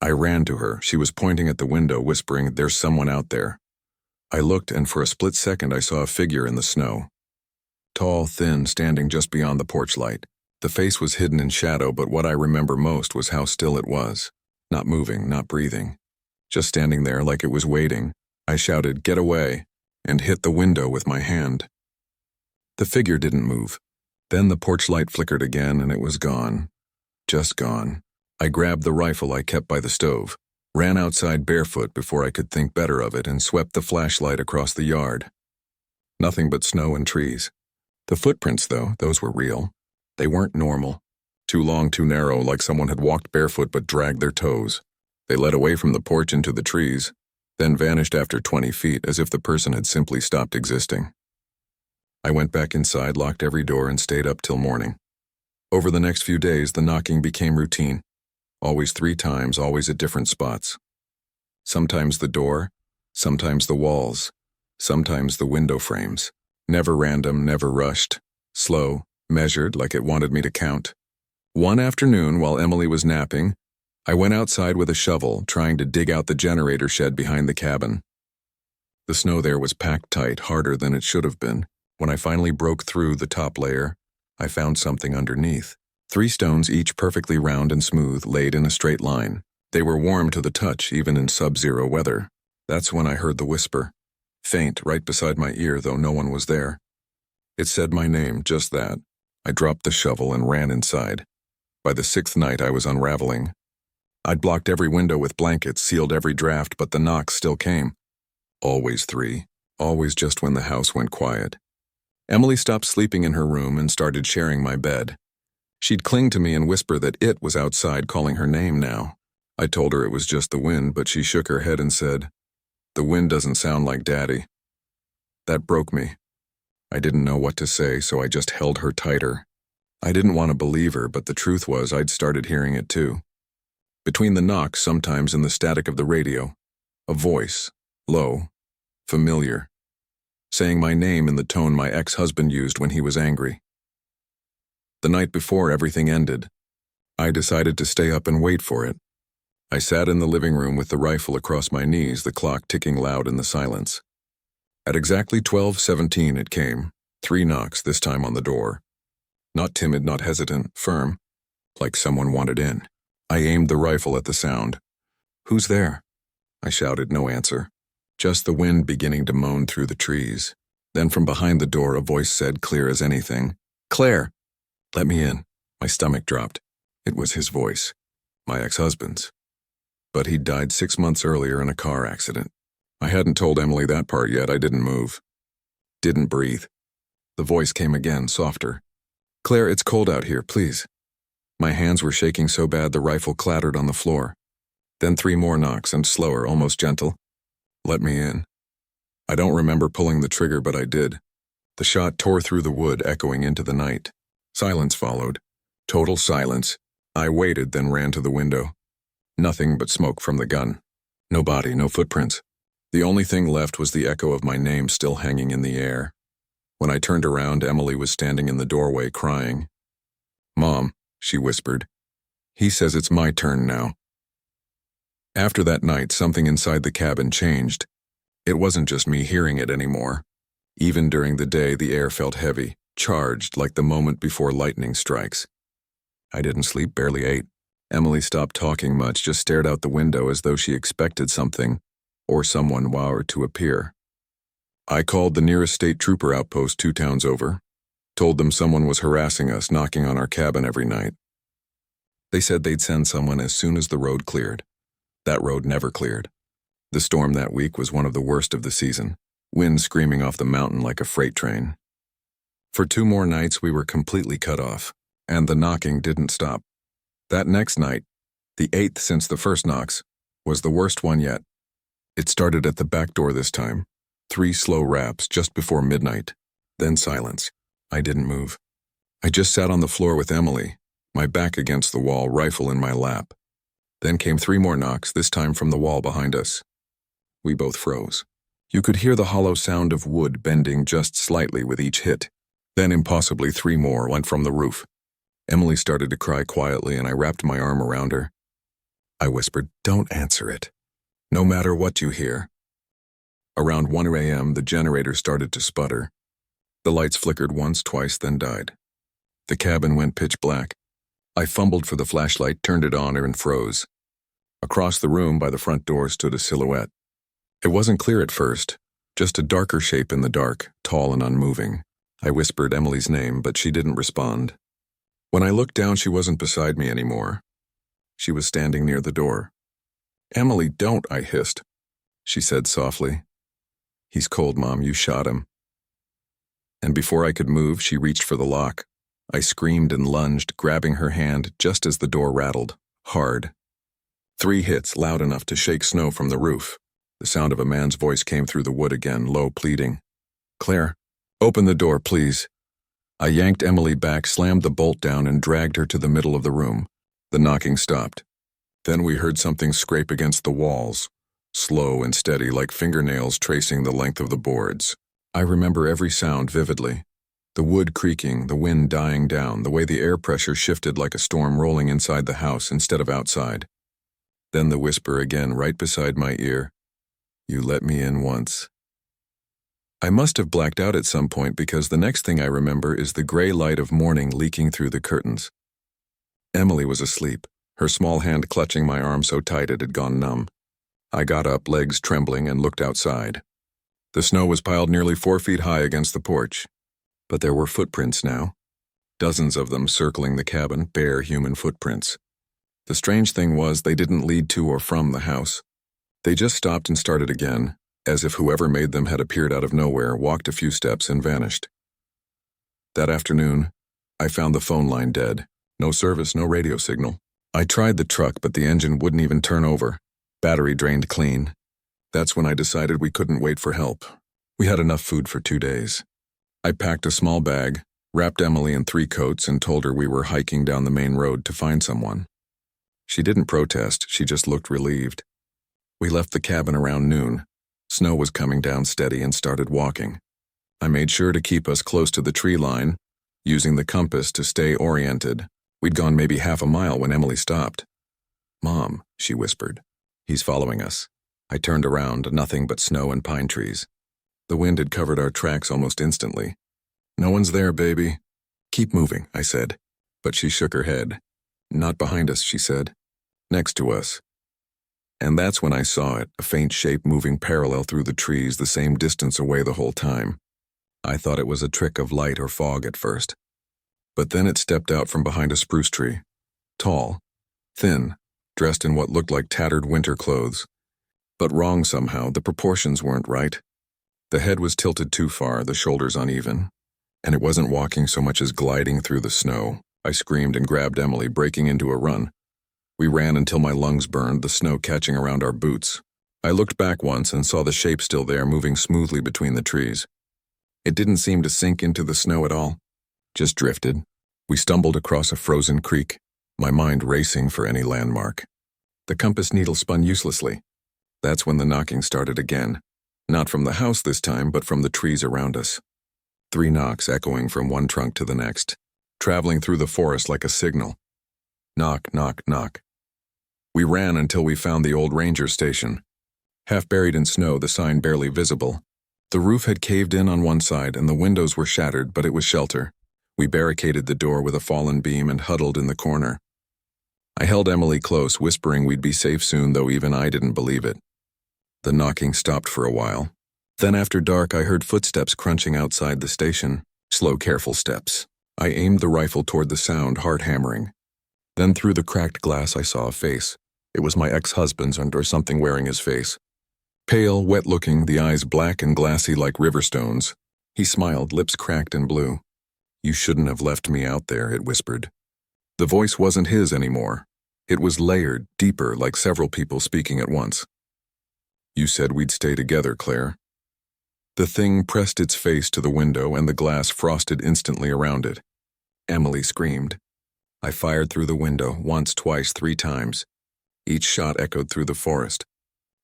I ran to her. She was pointing at the window, whispering, "There's someone out there." I looked, and for a split second, I saw a figure in the snow. Tall, thin, standing just beyond the porch light. The face was hidden in shadow, but what I remember most was how still it was. Not moving, not breathing. Just standing there like it was waiting. I shouted, "Get away," and hit the window with my hand. The figure didn't move. Then the porch light flickered again, and it was gone. Just gone. I grabbed the rifle I kept by the stove, ran outside barefoot before I could think better of it, and swept the flashlight across the yard. Nothing but snow and trees. The footprints, though, those were real. They weren't normal. Too long, too narrow, like someone had walked barefoot but dragged their toes. They led away from the porch into the trees, then vanished after 20 feet, as if the person had simply stopped existing. I went back inside, locked every door, and stayed up till morning. Over the next few days, the knocking became routine. Always 3 times, always at different spots. Sometimes the door, sometimes the walls, sometimes the window frames. Never random, never rushed. Slow, measured, like it wanted me to count. One afternoon, while Emily was napping, I went outside with a shovel, trying to dig out the generator shed behind the cabin. The snow there was packed tight, harder than it should have been. When I finally broke through the top layer, I found something underneath. 3 stones, each perfectly round and smooth, laid in a straight line. They were warm to the touch, even in sub-zero weather. That's when I heard the whisper. Faint, right beside my ear, though no one was there. It said my name, just that. I dropped the shovel and ran inside. By the 6th night, I was unraveling. I'd blocked every window with blankets, sealed every draft, but the knocks still came. Always 3. Always just when the house went quiet. Emily stopped sleeping in her room and started sharing my bed. She'd cling to me and whisper that it was outside calling her name now. I told her it was just the wind, but she shook her head and said, "The wind doesn't sound like Daddy." That broke me. I didn't know what to say, so I just held her tighter. I didn't want to believe her, but the truth was I'd started hearing it too. Between the knocks, sometimes in the static of the radio, a voice, low, familiar, saying my name in the tone my ex-husband used when he was angry. The night before everything ended, I decided to stay up and wait for it. I sat in the living room with the rifle across my knees, the clock ticking loud in the silence. At exactly 12:17 it came, 3 knocks, this time on the door. Not timid, not hesitant, firm, like someone wanted in. I aimed the rifle at the sound. "Who's there?" I shouted, no answer. Just the wind beginning to moan through the trees. Then from behind the door a voice said, clear as anything, "Claire!" "Let me in." My stomach dropped. It was his voice, my ex-husband's. But he'd died 6 months earlier in a car accident. I hadn't told Emily that part yet. I didn't move. Didn't breathe. The voice came again, softer. "Claire, it's cold out here, please." My hands were shaking so bad the rifle clattered on the floor. Then 3 more knocks, and slower, almost gentle. "Let me in." I don't remember pulling the trigger, but I did. The shot tore through the wood, echoing into the night. Silence followed. Total silence. I waited, then ran to the window. Nothing but smoke from the gun. No body, no footprints. The only thing left was the echo of my name still hanging in the air. When I turned around, Emily was standing in the doorway crying. "Mom," she whispered. "He says it's my turn now." After that night, something inside the cabin changed. It wasn't just me hearing it anymore. Even during the day, the air felt heavy, charged like the moment before lightning strikes. I didn't sleep, barely ate. Emily stopped talking much, just stared out the window as though she expected something, or someone to appear. I called the nearest state trooper outpost 2 towns over, told them someone was harassing us, knocking on our cabin every night. They said they'd send someone as soon as the road cleared. That road never cleared. The storm that week was one of the worst of the season, wind screaming off the mountain like a freight train. For 2 more nights we were completely cut off, and the knocking didn't stop. That next night, the 8th since the first knocks, was the worst one yet. It started at the back door this time. 3 slow raps just before midnight. Then silence. I didn't move. I just sat on the floor with Emily, my back against the wall, rifle in my lap. Then came 3 more knocks, this time from the wall behind us. We both froze. You could hear the hollow sound of wood bending just slightly with each hit. Then impossibly 3 more went from the roof. Emily started to cry quietly, and I wrapped my arm around her. I whispered, "Don't answer it. No matter what you hear." Around 1 a.m., the generator started to sputter. The lights flickered once, twice, then died. The cabin went pitch black. I fumbled for the flashlight, turned it on, and froze. Across the room by the front door stood a silhouette. It wasn't clear at first, just a darker shape in the dark, tall and unmoving. I whispered Emily's name, but she didn't respond. When I looked down, she wasn't beside me anymore. She was standing near the door. "Emily, don't," I hissed. She said softly, "He's cold, Mom, you shot him." And before I could move, she reached for the lock. I screamed and lunged, grabbing her hand just as the door rattled, hard. 3 hits, loud enough to shake snow from the roof. The sound of a man's voice came through the wood again, low, pleading. "Claire, open the door, please." I yanked Emily back, slammed the bolt down, and dragged her to the middle of the room. The knocking stopped. Then we heard something scrape against the walls, slow and steady, like fingernails tracing the length of the boards. I remember every sound vividly. The wood creaking, the wind dying down, the way the air pressure shifted like a storm rolling inside the house instead of outside. Then the whisper again right beside my ear. "You let me in once." I must have blacked out at some point, because the next thing I remember is the gray light of morning leaking through the curtains. Emily was asleep, her small hand clutching my arm so tight it had gone numb. I got up, legs trembling, and looked outside. The snow was piled nearly 4 feet high against the porch. But there were footprints now. Dozens of them circling the cabin, bare human footprints. The strange thing was they didn't lead to or from the house. They just stopped and started again, as if whoever made them had appeared out of nowhere, walked a few steps, and vanished. That afternoon, I found the phone line dead. No service, no radio signal. I tried the truck, but the engine wouldn't even turn over. Battery drained clean. That's when I decided we couldn't wait for help. We had enough food for 2 days. I packed a small bag, wrapped Emily in 3 coats, and told her we were hiking down the main road to find someone. She didn't protest, she just looked relieved. We left the cabin around noon. Snow was coming down steady and started walking. I made sure to keep us close to the tree line, using the compass to stay oriented. We'd gone maybe half a mile when Emily stopped. "Mom," she whispered. "He's following us." I turned around, nothing but snow and pine trees. The wind had covered our tracks almost instantly. "No one's there, baby." "Keep moving," I said. But she shook her head. "Not behind us," she said. "Next to us." And that's when I saw it, a faint shape moving parallel through the trees the same distance away the whole time. I thought it was a trick of light or fog at first. But then it stepped out from behind a spruce tree. Tall, thin, dressed in what looked like tattered winter clothes. But wrong somehow, the proportions weren't right. The head was tilted too far, the shoulders uneven. And it wasn't walking so much as gliding through the snow. I screamed and grabbed Emily, breaking into a run. We ran until my lungs burned, the snow catching around our boots. I looked back once and saw the shape still there, moving smoothly between the trees. It didn't seem to sink into the snow at all, just drifted. We stumbled across a frozen creek, my mind racing for any landmark. The compass needle spun uselessly. That's when the knocking started again. Not from the house this time, but from the trees around us. 3 knocks echoing from one trunk to the next, traveling through the forest like a signal. Knock, knock, knock. We ran until we found the old ranger station. Half buried in snow, the sign barely visible. The roof had caved in on one side and the windows were shattered, but it was shelter. We barricaded the door with a fallen beam and huddled in the corner. I held Emily close, whispering we'd be safe soon, though even I didn't believe it. The knocking stopped for a while. Then after dark, I heard footsteps crunching outside the station. Slow, careful steps. I aimed the rifle toward the sound, heart hammering. Then through the cracked glass I saw a face. It was my ex-husband's or something wearing his face. Pale, wet-looking, the eyes black and glassy like river stones. He smiled, lips cracked and blue. "You shouldn't have left me out there," it whispered. The voice wasn't his anymore. It was layered, deeper, like several people speaking at once. "You said we'd stay together, Claire." The thing pressed its face to the window and the glass frosted instantly around it. Emily screamed. I fired through the window, once, twice, 3 times. Each shot echoed through the forest.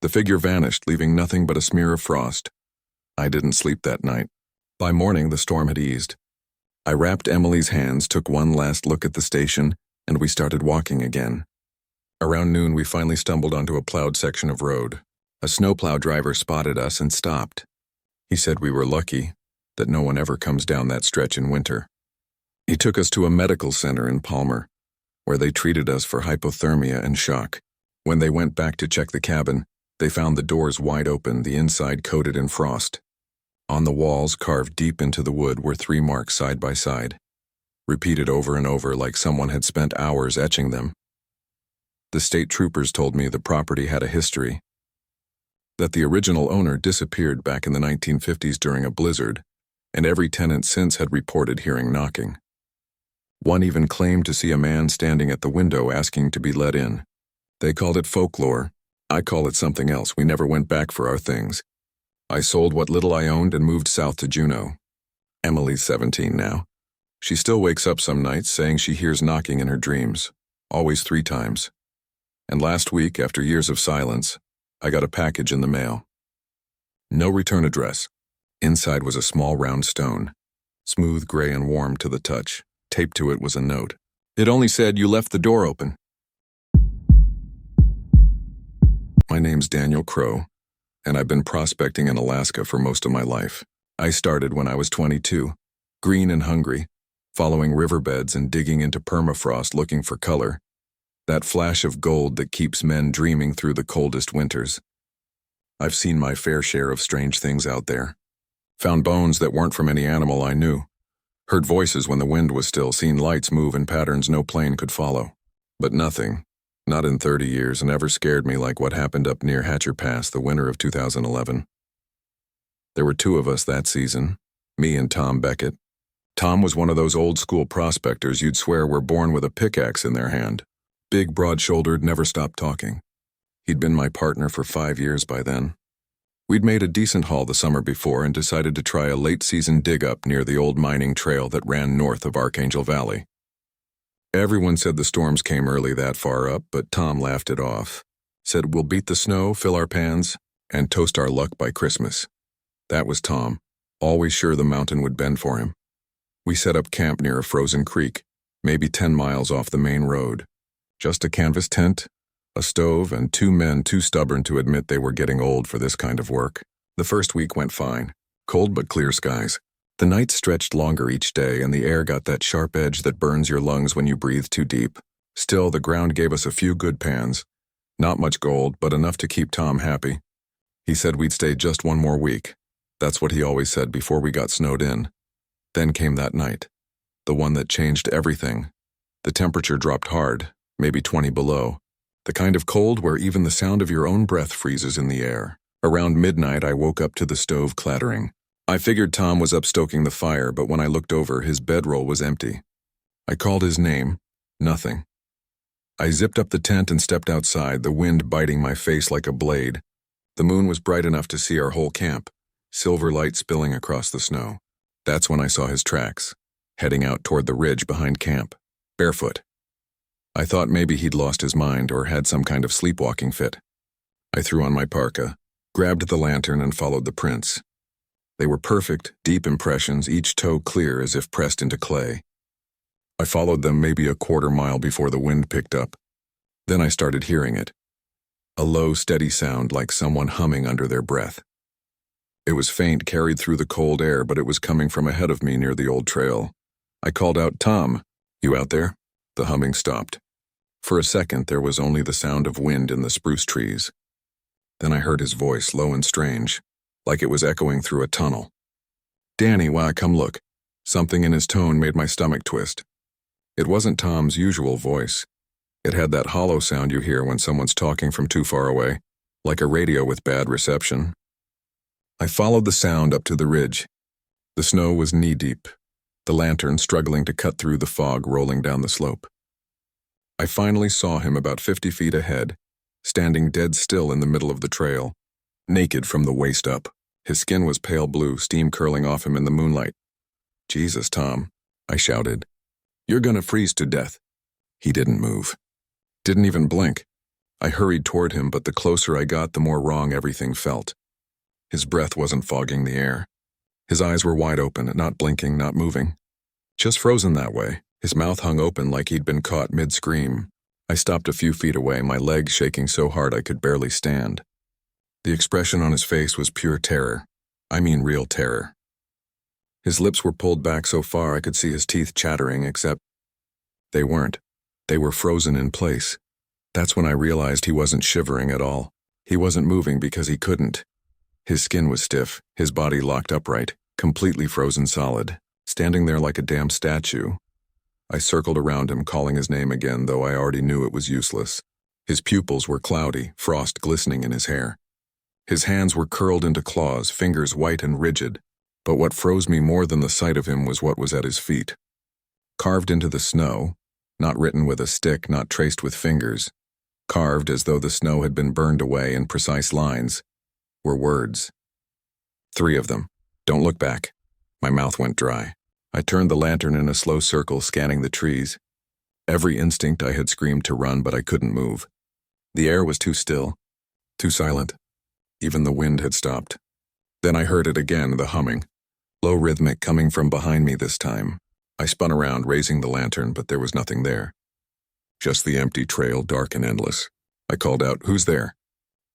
The figure vanished, leaving nothing but a smear of frost. I didn't sleep that night. By morning, the storm had eased. I wrapped Emily's hands, took one last look at the station, and we started walking again. Around noon, we finally stumbled onto a plowed section of road. A snowplow driver spotted us and stopped. He said we were lucky, that no one ever comes down that stretch in winter. He took us to a medical center in Palmer, where they treated us for hypothermia and shock. When they went back to check the cabin, they found the doors wide open, the inside coated in frost. On the walls, carved deep into the wood, were 3 marks side by side, repeated over and over like someone had spent hours etching them. The state troopers told me the property had a history, that the original owner disappeared back in the 1950s during a blizzard, and every tenant since had reported hearing knocking. One even claimed to see a man standing at the window asking to be let in. They called it folklore. I call it something else. We never went back for our things. I sold what little I owned and moved south to Juneau. Emily's 17 now. She still wakes up some nights saying she hears knocking in her dreams, always 3 times. And last week, after years of silence, I got a package in the mail. No return address. Inside was a small round stone, smooth gray and warm to the touch. Taped to it was a note. It only said, "You left the door open." My name's Daniel Crow, and I've been prospecting in Alaska for most of my life. I started when I was 22, green and hungry, following riverbeds and digging into permafrost looking for color, that flash of gold that keeps men dreaming through the coldest winters. I've seen my fair share of strange things out there. Found bones that weren't from any animal I knew. Heard voices when the wind was still, seen lights move in patterns no plane could follow. But nothing, not in 30 years, and ever scared me like what happened up near Hatcher Pass the winter of 2011. There were 2 of us that season, me and Tom Beckett. Tom was one of those old-school prospectors you'd swear were born with a pickaxe in their hand. Big, broad-shouldered, never stopped talking. He'd been my partner for 5 years by then. We'd made a decent haul the summer before and decided to try a late-season dig-up near the old mining trail that ran north of Archangel Valley. Everyone said the storms came early that far up, but Tom laughed it off. Said we'll beat the snow, fill our pans, and toast our luck by Christmas. That was Tom, always sure the mountain would bend for him. We set up camp near a frozen creek, maybe 10 miles off the main road. Just a canvas tent, a stove, and 2 men too stubborn to admit they were getting old for this kind of work. The first week went fine. Cold but clear skies. The nights stretched longer each day, and the air got that sharp edge that burns your lungs when you breathe too deep. Still, the ground gave us a few good pans. Not much gold, but enough to keep Tom happy. He said we'd stay just 1 more week. That's what he always said before we got snowed in. Then came that night. The one that changed everything. The temperature dropped hard, maybe 20 below. The kind of cold where even the sound of your own breath freezes in the air. Around midnight, I woke up to the stove clattering. I figured Tom was up stoking the fire, but when I looked over, his bedroll was empty. I called his name. Nothing. I zipped up the tent and stepped outside, the wind biting my face like a blade. The moon was bright enough to see our whole camp, silver light spilling across the snow. That's when I saw his tracks, heading out toward the ridge behind camp, barefoot. I thought maybe he'd lost his mind or had some kind of sleepwalking fit. I threw on my parka, grabbed the lantern, and followed the prints. They were perfect, deep impressions, each toe clear as if pressed into clay. I followed them maybe a 1/4 mile before the wind picked up. Then I started hearing it. A low, steady sound like someone humming under their breath. It was faint, carried through the cold air, but it was coming from ahead of me near the old trail. I called out, "Tom, you out there?" The humming stopped. For a second, there was only the sound of wind in the spruce trees. Then I heard his voice, low and strange, like it was echoing through a tunnel. "Danny, why, come look." Something in his tone made my stomach twist. It wasn't Tom's usual voice. It had that hollow sound you hear when someone's talking from too far away, like a radio with bad reception. I followed the sound up to the ridge. The snow was knee-deep, the lantern struggling to cut through the fog rolling down the slope. I finally saw him about 50 feet ahead, standing dead still in the middle of the trail, naked from the waist up. His skin was pale blue, steam curling off him in the moonlight. "Jesus, Tom," I shouted. "You're gonna freeze to death." He didn't move. Didn't even blink. I hurried toward him, but the closer I got, the more wrong everything felt. His breath wasn't fogging the air. His eyes were wide open, not blinking, not moving. Just frozen that way. His mouth hung open like he'd been caught mid-scream. I stopped a few feet away, my legs shaking so hard I could barely stand. The expression on his face was pure terror. I mean real terror. His lips were pulled back so far I could see his teeth chattering, except they weren't. They were frozen in place. That's when I realized he wasn't shivering at all. He wasn't moving because he couldn't. His skin was stiff, his body locked upright, completely frozen solid, standing there like a damn statue. I circled around him, calling his name again, though I already knew it was useless. His pupils were cloudy, frost glistening in his hair. His hands were curled into claws, fingers white and rigid. But what froze me more than the sight of him was what was at his feet. Carved into the snow, not written with a stick, not traced with fingers, carved as though the snow had been burned away in precise lines, were words. 3 of them. Don't look back. My mouth went dry. I turned the lantern in a slow circle, scanning the trees. Every instinct I had screamed to run, but I couldn't move. The air was too still, too silent. Even the wind had stopped. Then I heard it again, the humming. Low rhythmic, coming from behind me this time. I spun around, raising the lantern, but there was nothing there. Just the empty trail, dark and endless. I called out, "Who's there?"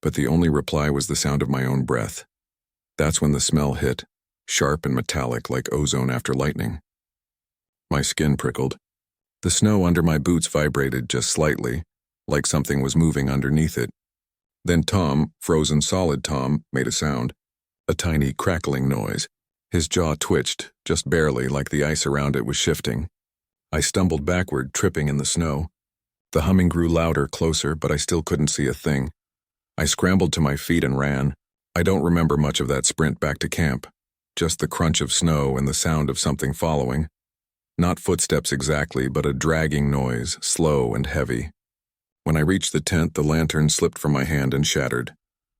But the only reply was the sound of my own breath. That's when the smell hit, sharp and metallic like ozone after lightning. My skin prickled. The snow under my boots vibrated just slightly, like something was moving underneath it. Then Tom, frozen solid Tom, made a sound, a tiny crackling noise. His jaw twitched, just barely, like the ice around it was shifting. I stumbled backward, tripping in the snow. The humming grew louder, closer, but I still couldn't see a thing. I scrambled to my feet and ran. I don't remember much of that sprint back to camp. just the crunch of snow and the sound of something following. Not footsteps exactly, but a dragging noise, slow and heavy. When I reached the tent, the lantern slipped from my hand and shattered,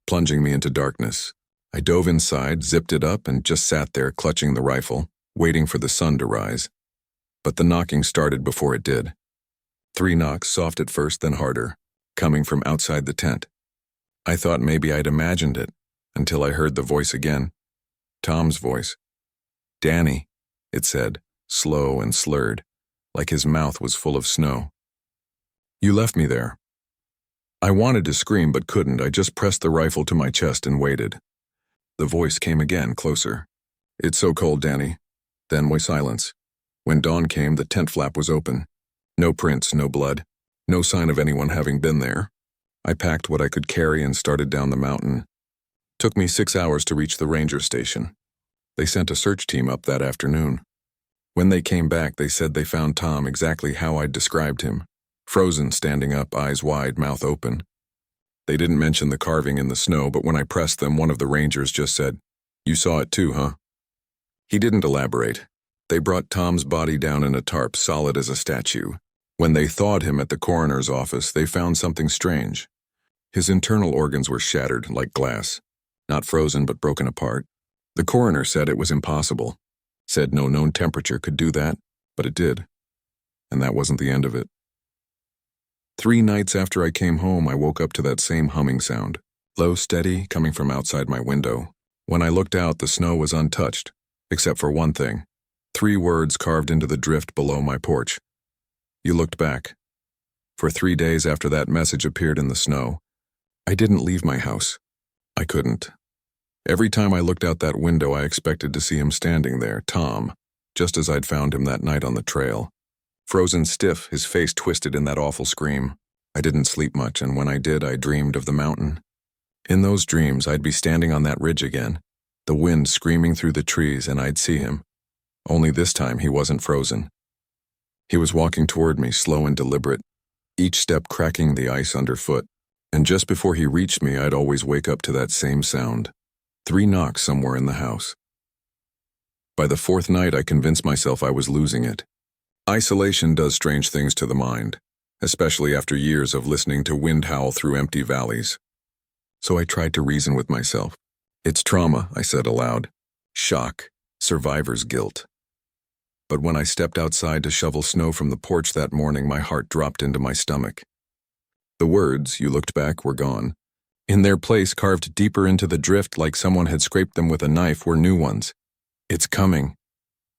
plunging me into darkness. I dove inside, zipped it up, and just sat there clutching the rifle, waiting for the sun to rise. But the knocking started before it did. 3 knocks, soft at first, then harder, coming from outside the tent. I thought maybe I'd imagined it, until I heard the voice again. Tom's voice. "Danny," it said, slow and slurred, like his mouth was full of snow. "You left me there." I wanted to scream but couldn't. I just pressed the rifle to my chest and waited. The voice came again, closer. "It's so cold, Danny." Then was silence. When dawn came, the tent flap was open. No prints, no blood, no sign of anyone having been there. I packed what I could carry and started down the mountain. Took me 6 hours to reach the ranger station. They sent a search team up that afternoon. When they came back, they said they found Tom exactly how I'd described him. Frozen, standing up, eyes wide, mouth open. They didn't mention the carving in the snow, but when I pressed them, one of the rangers just said, "You saw it too, huh?" He didn't elaborate. They brought Tom's body down in a tarp, solid as a statue. When they thawed him at the coroner's office, they found something strange. His internal organs were shattered, like glass. Not frozen, but broken apart. The coroner said it was impossible. Said no known temperature could do that, but it did. And that wasn't the end of it. 3 nights after I came home, I woke up to that same humming sound. Low, steady, coming from outside my window. When I looked out, the snow was untouched, except for one thing. 3 words carved into the drift below my porch. "You looked back." For 3 days after that message appeared in the snow, I didn't leave my house. I couldn't. Every time I looked out that window, I expected to see him standing there, Tom, just as I'd found him that night on the trail. Frozen stiff, his face twisted in that awful scream. I didn't sleep much, and when I did, I dreamed of the mountain. In those dreams, I'd be standing on that ridge again, the wind screaming through the trees, and I'd see him. Only this time, he wasn't frozen. He was walking toward me, slow and deliberate, each step cracking the ice underfoot. And just before he reached me, I'd always wake up to that same sound. 3 knocks somewhere in the house. By the 4th night, I convinced myself I was losing it. Isolation does strange things to the mind, especially after years of listening to wind howl through empty valleys. So I tried to reason with myself. "It's trauma," I said aloud. "Shock. Survivor's guilt." But when I stepped outside to shovel snow from the porch that morning, my heart dropped into my stomach. The words, "You looked back," were gone. In their place, carved deeper into the drift like someone had scraped them with a knife, were new ones. "It's coming."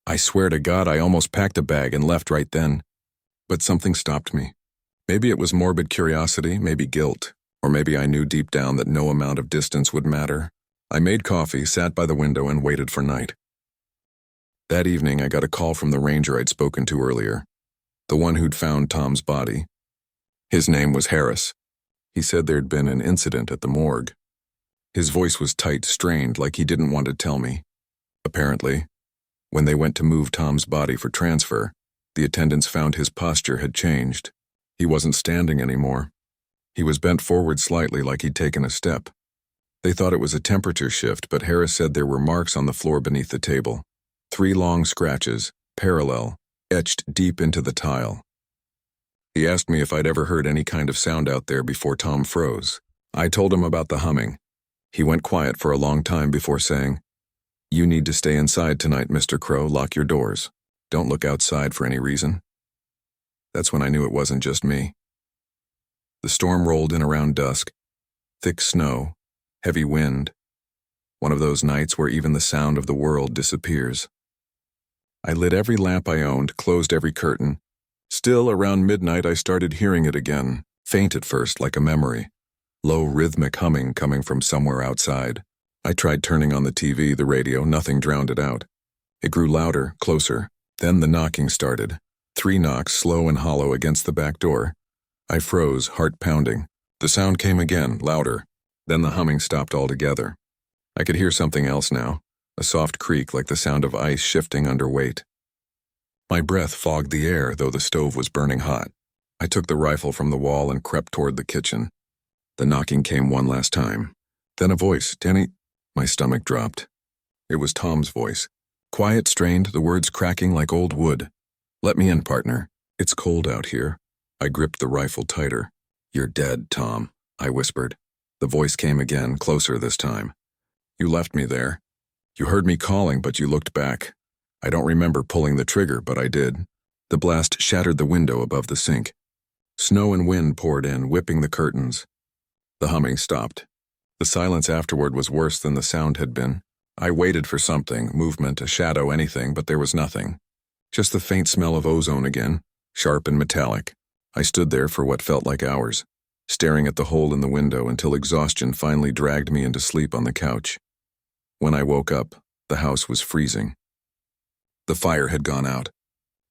I swear to God, I almost packed a bag and left right then. But something stopped me. Maybe it was morbid curiosity, maybe guilt, or maybe I knew deep down that no amount of distance would matter. I made coffee, sat by the window, and waited for night. That evening, I got a call from the ranger I'd spoken to earlier, the one who'd found Tom's body. His name was Harris. He said there'd been an incident at the morgue. His voice was tight, strained, like he didn't want to tell me. Apparently, when they went to move Tom's body for transfer, the attendants found his posture had changed. He wasn't standing anymore. He was bent forward slightly, like he'd taken a step. They thought it was a temperature shift, but Harris said there were marks on the floor beneath the table. 3 long scratches, parallel, etched deep into the tile. He asked me if I'd ever heard any kind of sound out there before Tom froze. I told him about the humming. He went quiet for a long time before saying, "You need to stay inside tonight, Mr. Crow. Lock your doors. Don't look outside for any reason." That's when I knew it wasn't just me. The storm rolled in around dusk. Thick snow, heavy wind. One of those nights where even the sound of the world disappears. I lit every lamp I owned, closed every curtain. Still, around midnight, I started hearing it again, faint at first, like a memory. Low, rhythmic humming coming from somewhere outside. I tried turning on the TV, the radio, nothing drowned it out. It grew louder, closer. Then the knocking started. 3 knocks, slow and hollow, against the back door. I froze, heart pounding. The sound came again, louder. Then the humming stopped altogether. I could hear something else now, a soft creak like the sound of ice shifting under weight. My breath fogged the air, though the stove was burning hot. I took the rifle from the wall and crept toward the kitchen. The knocking came one last time. Then a voice, "Danny." My stomach dropped. It was Tom's voice. Quiet, strained, the words cracking like old wood. "Let me in, partner. It's cold out here." I gripped the rifle tighter. "You're dead, Tom," I whispered. The voice came again, closer this time. "You left me there. You heard me calling, but you looked back. I don't remember pulling the trigger, but I did." The blast shattered the window above the sink. Snow and wind poured in, whipping the curtains. The humming stopped. The silence afterward was worse than the sound had been. I waited for something, movement, a shadow, anything, but there was nothing. Just the faint smell of ozone again, sharp and metallic. I stood there for what felt like hours, staring at the hole in the window until exhaustion finally dragged me into sleep on the couch. When I woke up, the house was freezing. The fire had gone out.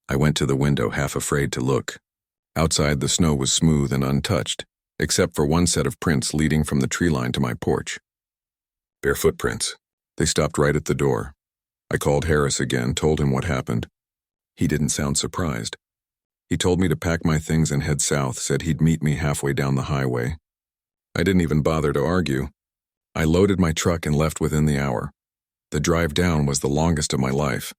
I went to the window, half afraid to look. Outside, the snow was smooth and untouched, except for one set of prints leading from the tree line to my porch. Bare footprints. They stopped right at the door. I called Harris again, told him what happened. He didn't sound surprised. He told me to pack my things and head south, said he'd meet me halfway down the highway. I didn't even bother to argue. I loaded my truck and left within the hour. The drive down was the longest of my life.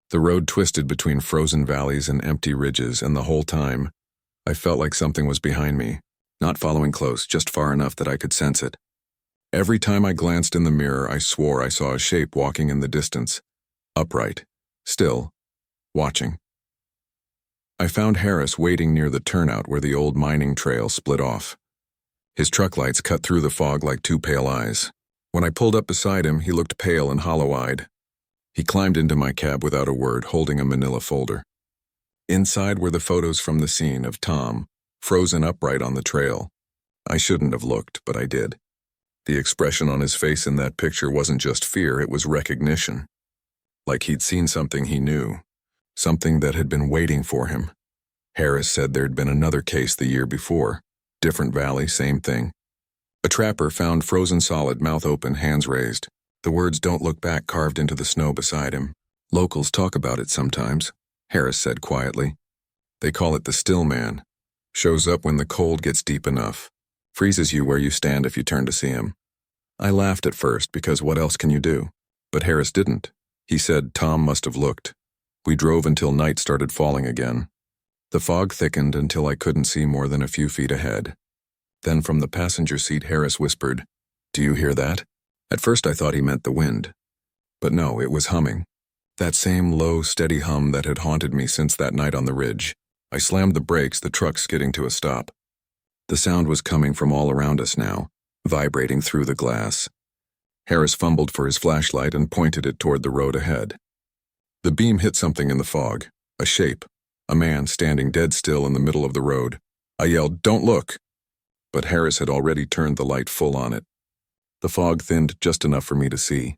The road twisted between frozen valleys and empty ridges, and the whole time, I felt like something was behind me, not following close, just far enough that I could sense it. Every time I glanced in the mirror, I swore I saw a shape walking in the distance, upright, still, watching. I found Harris waiting near the turnout where the old mining trail split off. His truck lights cut through the fog like two pale eyes. When I pulled up beside him, he looked pale and hollow-eyed. He climbed into my cab without a word, holding a manila folder. Inside were the photos from the scene of Tom, frozen upright on the trail. I shouldn't have looked, but I did. The expression on his face in that picture wasn't just fear, it was recognition. Like he'd seen something he knew, something that had been waiting for him. Harris said there'd been another case the year before. Different valley, same thing. A trapper found frozen solid, mouth open, hands raised. The words "Don't look back" carved into the snow beside him. Locals talk about it sometimes, Harris said quietly. They call it the still man. Shows up when the cold gets deep enough. Freezes you where you stand if you turn to see him. I laughed at first because what else can you do? But Harris didn't. He said Tom must have looked. We drove until night started falling again. The fog thickened until I couldn't see more than a few feet ahead. Then from the passenger seat, Harris whispered, "Do you hear that?" At first I thought he meant the wind. But no, it was humming. That same low, steady hum that had haunted me since that night on the ridge. I slammed the brakes, the truck skidding to a stop. The sound was coming from all around us now, vibrating through the glass. Harris fumbled for his flashlight and pointed it toward the road ahead. The beam hit something in the fog, a shape, a man standing dead still in the middle of the road. I yelled, "Don't look!" But Harris had already turned the light full on it. The fog thinned just enough for me to see.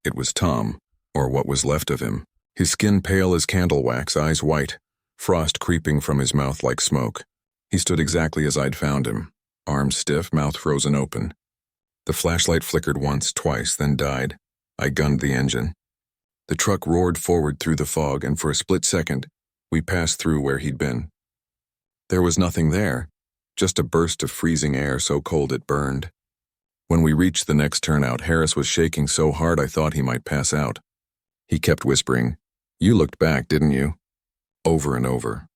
It was Tom, or what was left of him, his skin pale as candle wax, eyes white, frost creeping from his mouth like smoke. He stood exactly as I'd found him, arms stiff, mouth frozen open. The flashlight flickered once, twice, then died. I gunned the engine. The truck roared forward through the fog, and for a split second, we passed through where he'd been. There was nothing there, just a burst of freezing air so cold it burned. When we reached the next turnout, Harris was shaking so hard I thought he might pass out. He kept whispering, "You looked back, didn't you?" Over and over.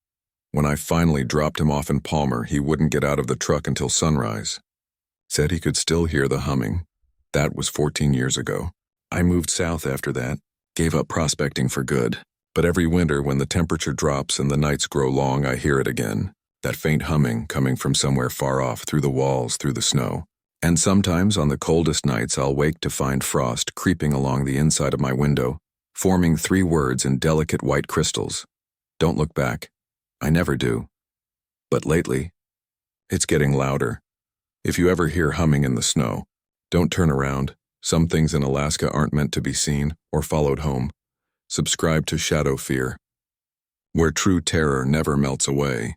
When I finally dropped him off in Palmer, he wouldn't get out of the truck until sunrise. Said he could still hear the humming. That was 14 years ago. I moved south after that, gave up prospecting for good. But every winter when the temperature drops and the nights grow long, I hear it again. That faint humming coming from somewhere far off, through the walls, through the snow. And sometimes on the coldest nights I'll wake to find frost creeping along the inside of my window, forming 3 words in delicate white crystals. Don't look back. I never do. But lately, it's getting louder. If you ever hear humming in the snow, don't turn around. Some things in Alaska aren't meant to be seen or followed home. Subscribe to Shadow Fear, where true terror never melts away.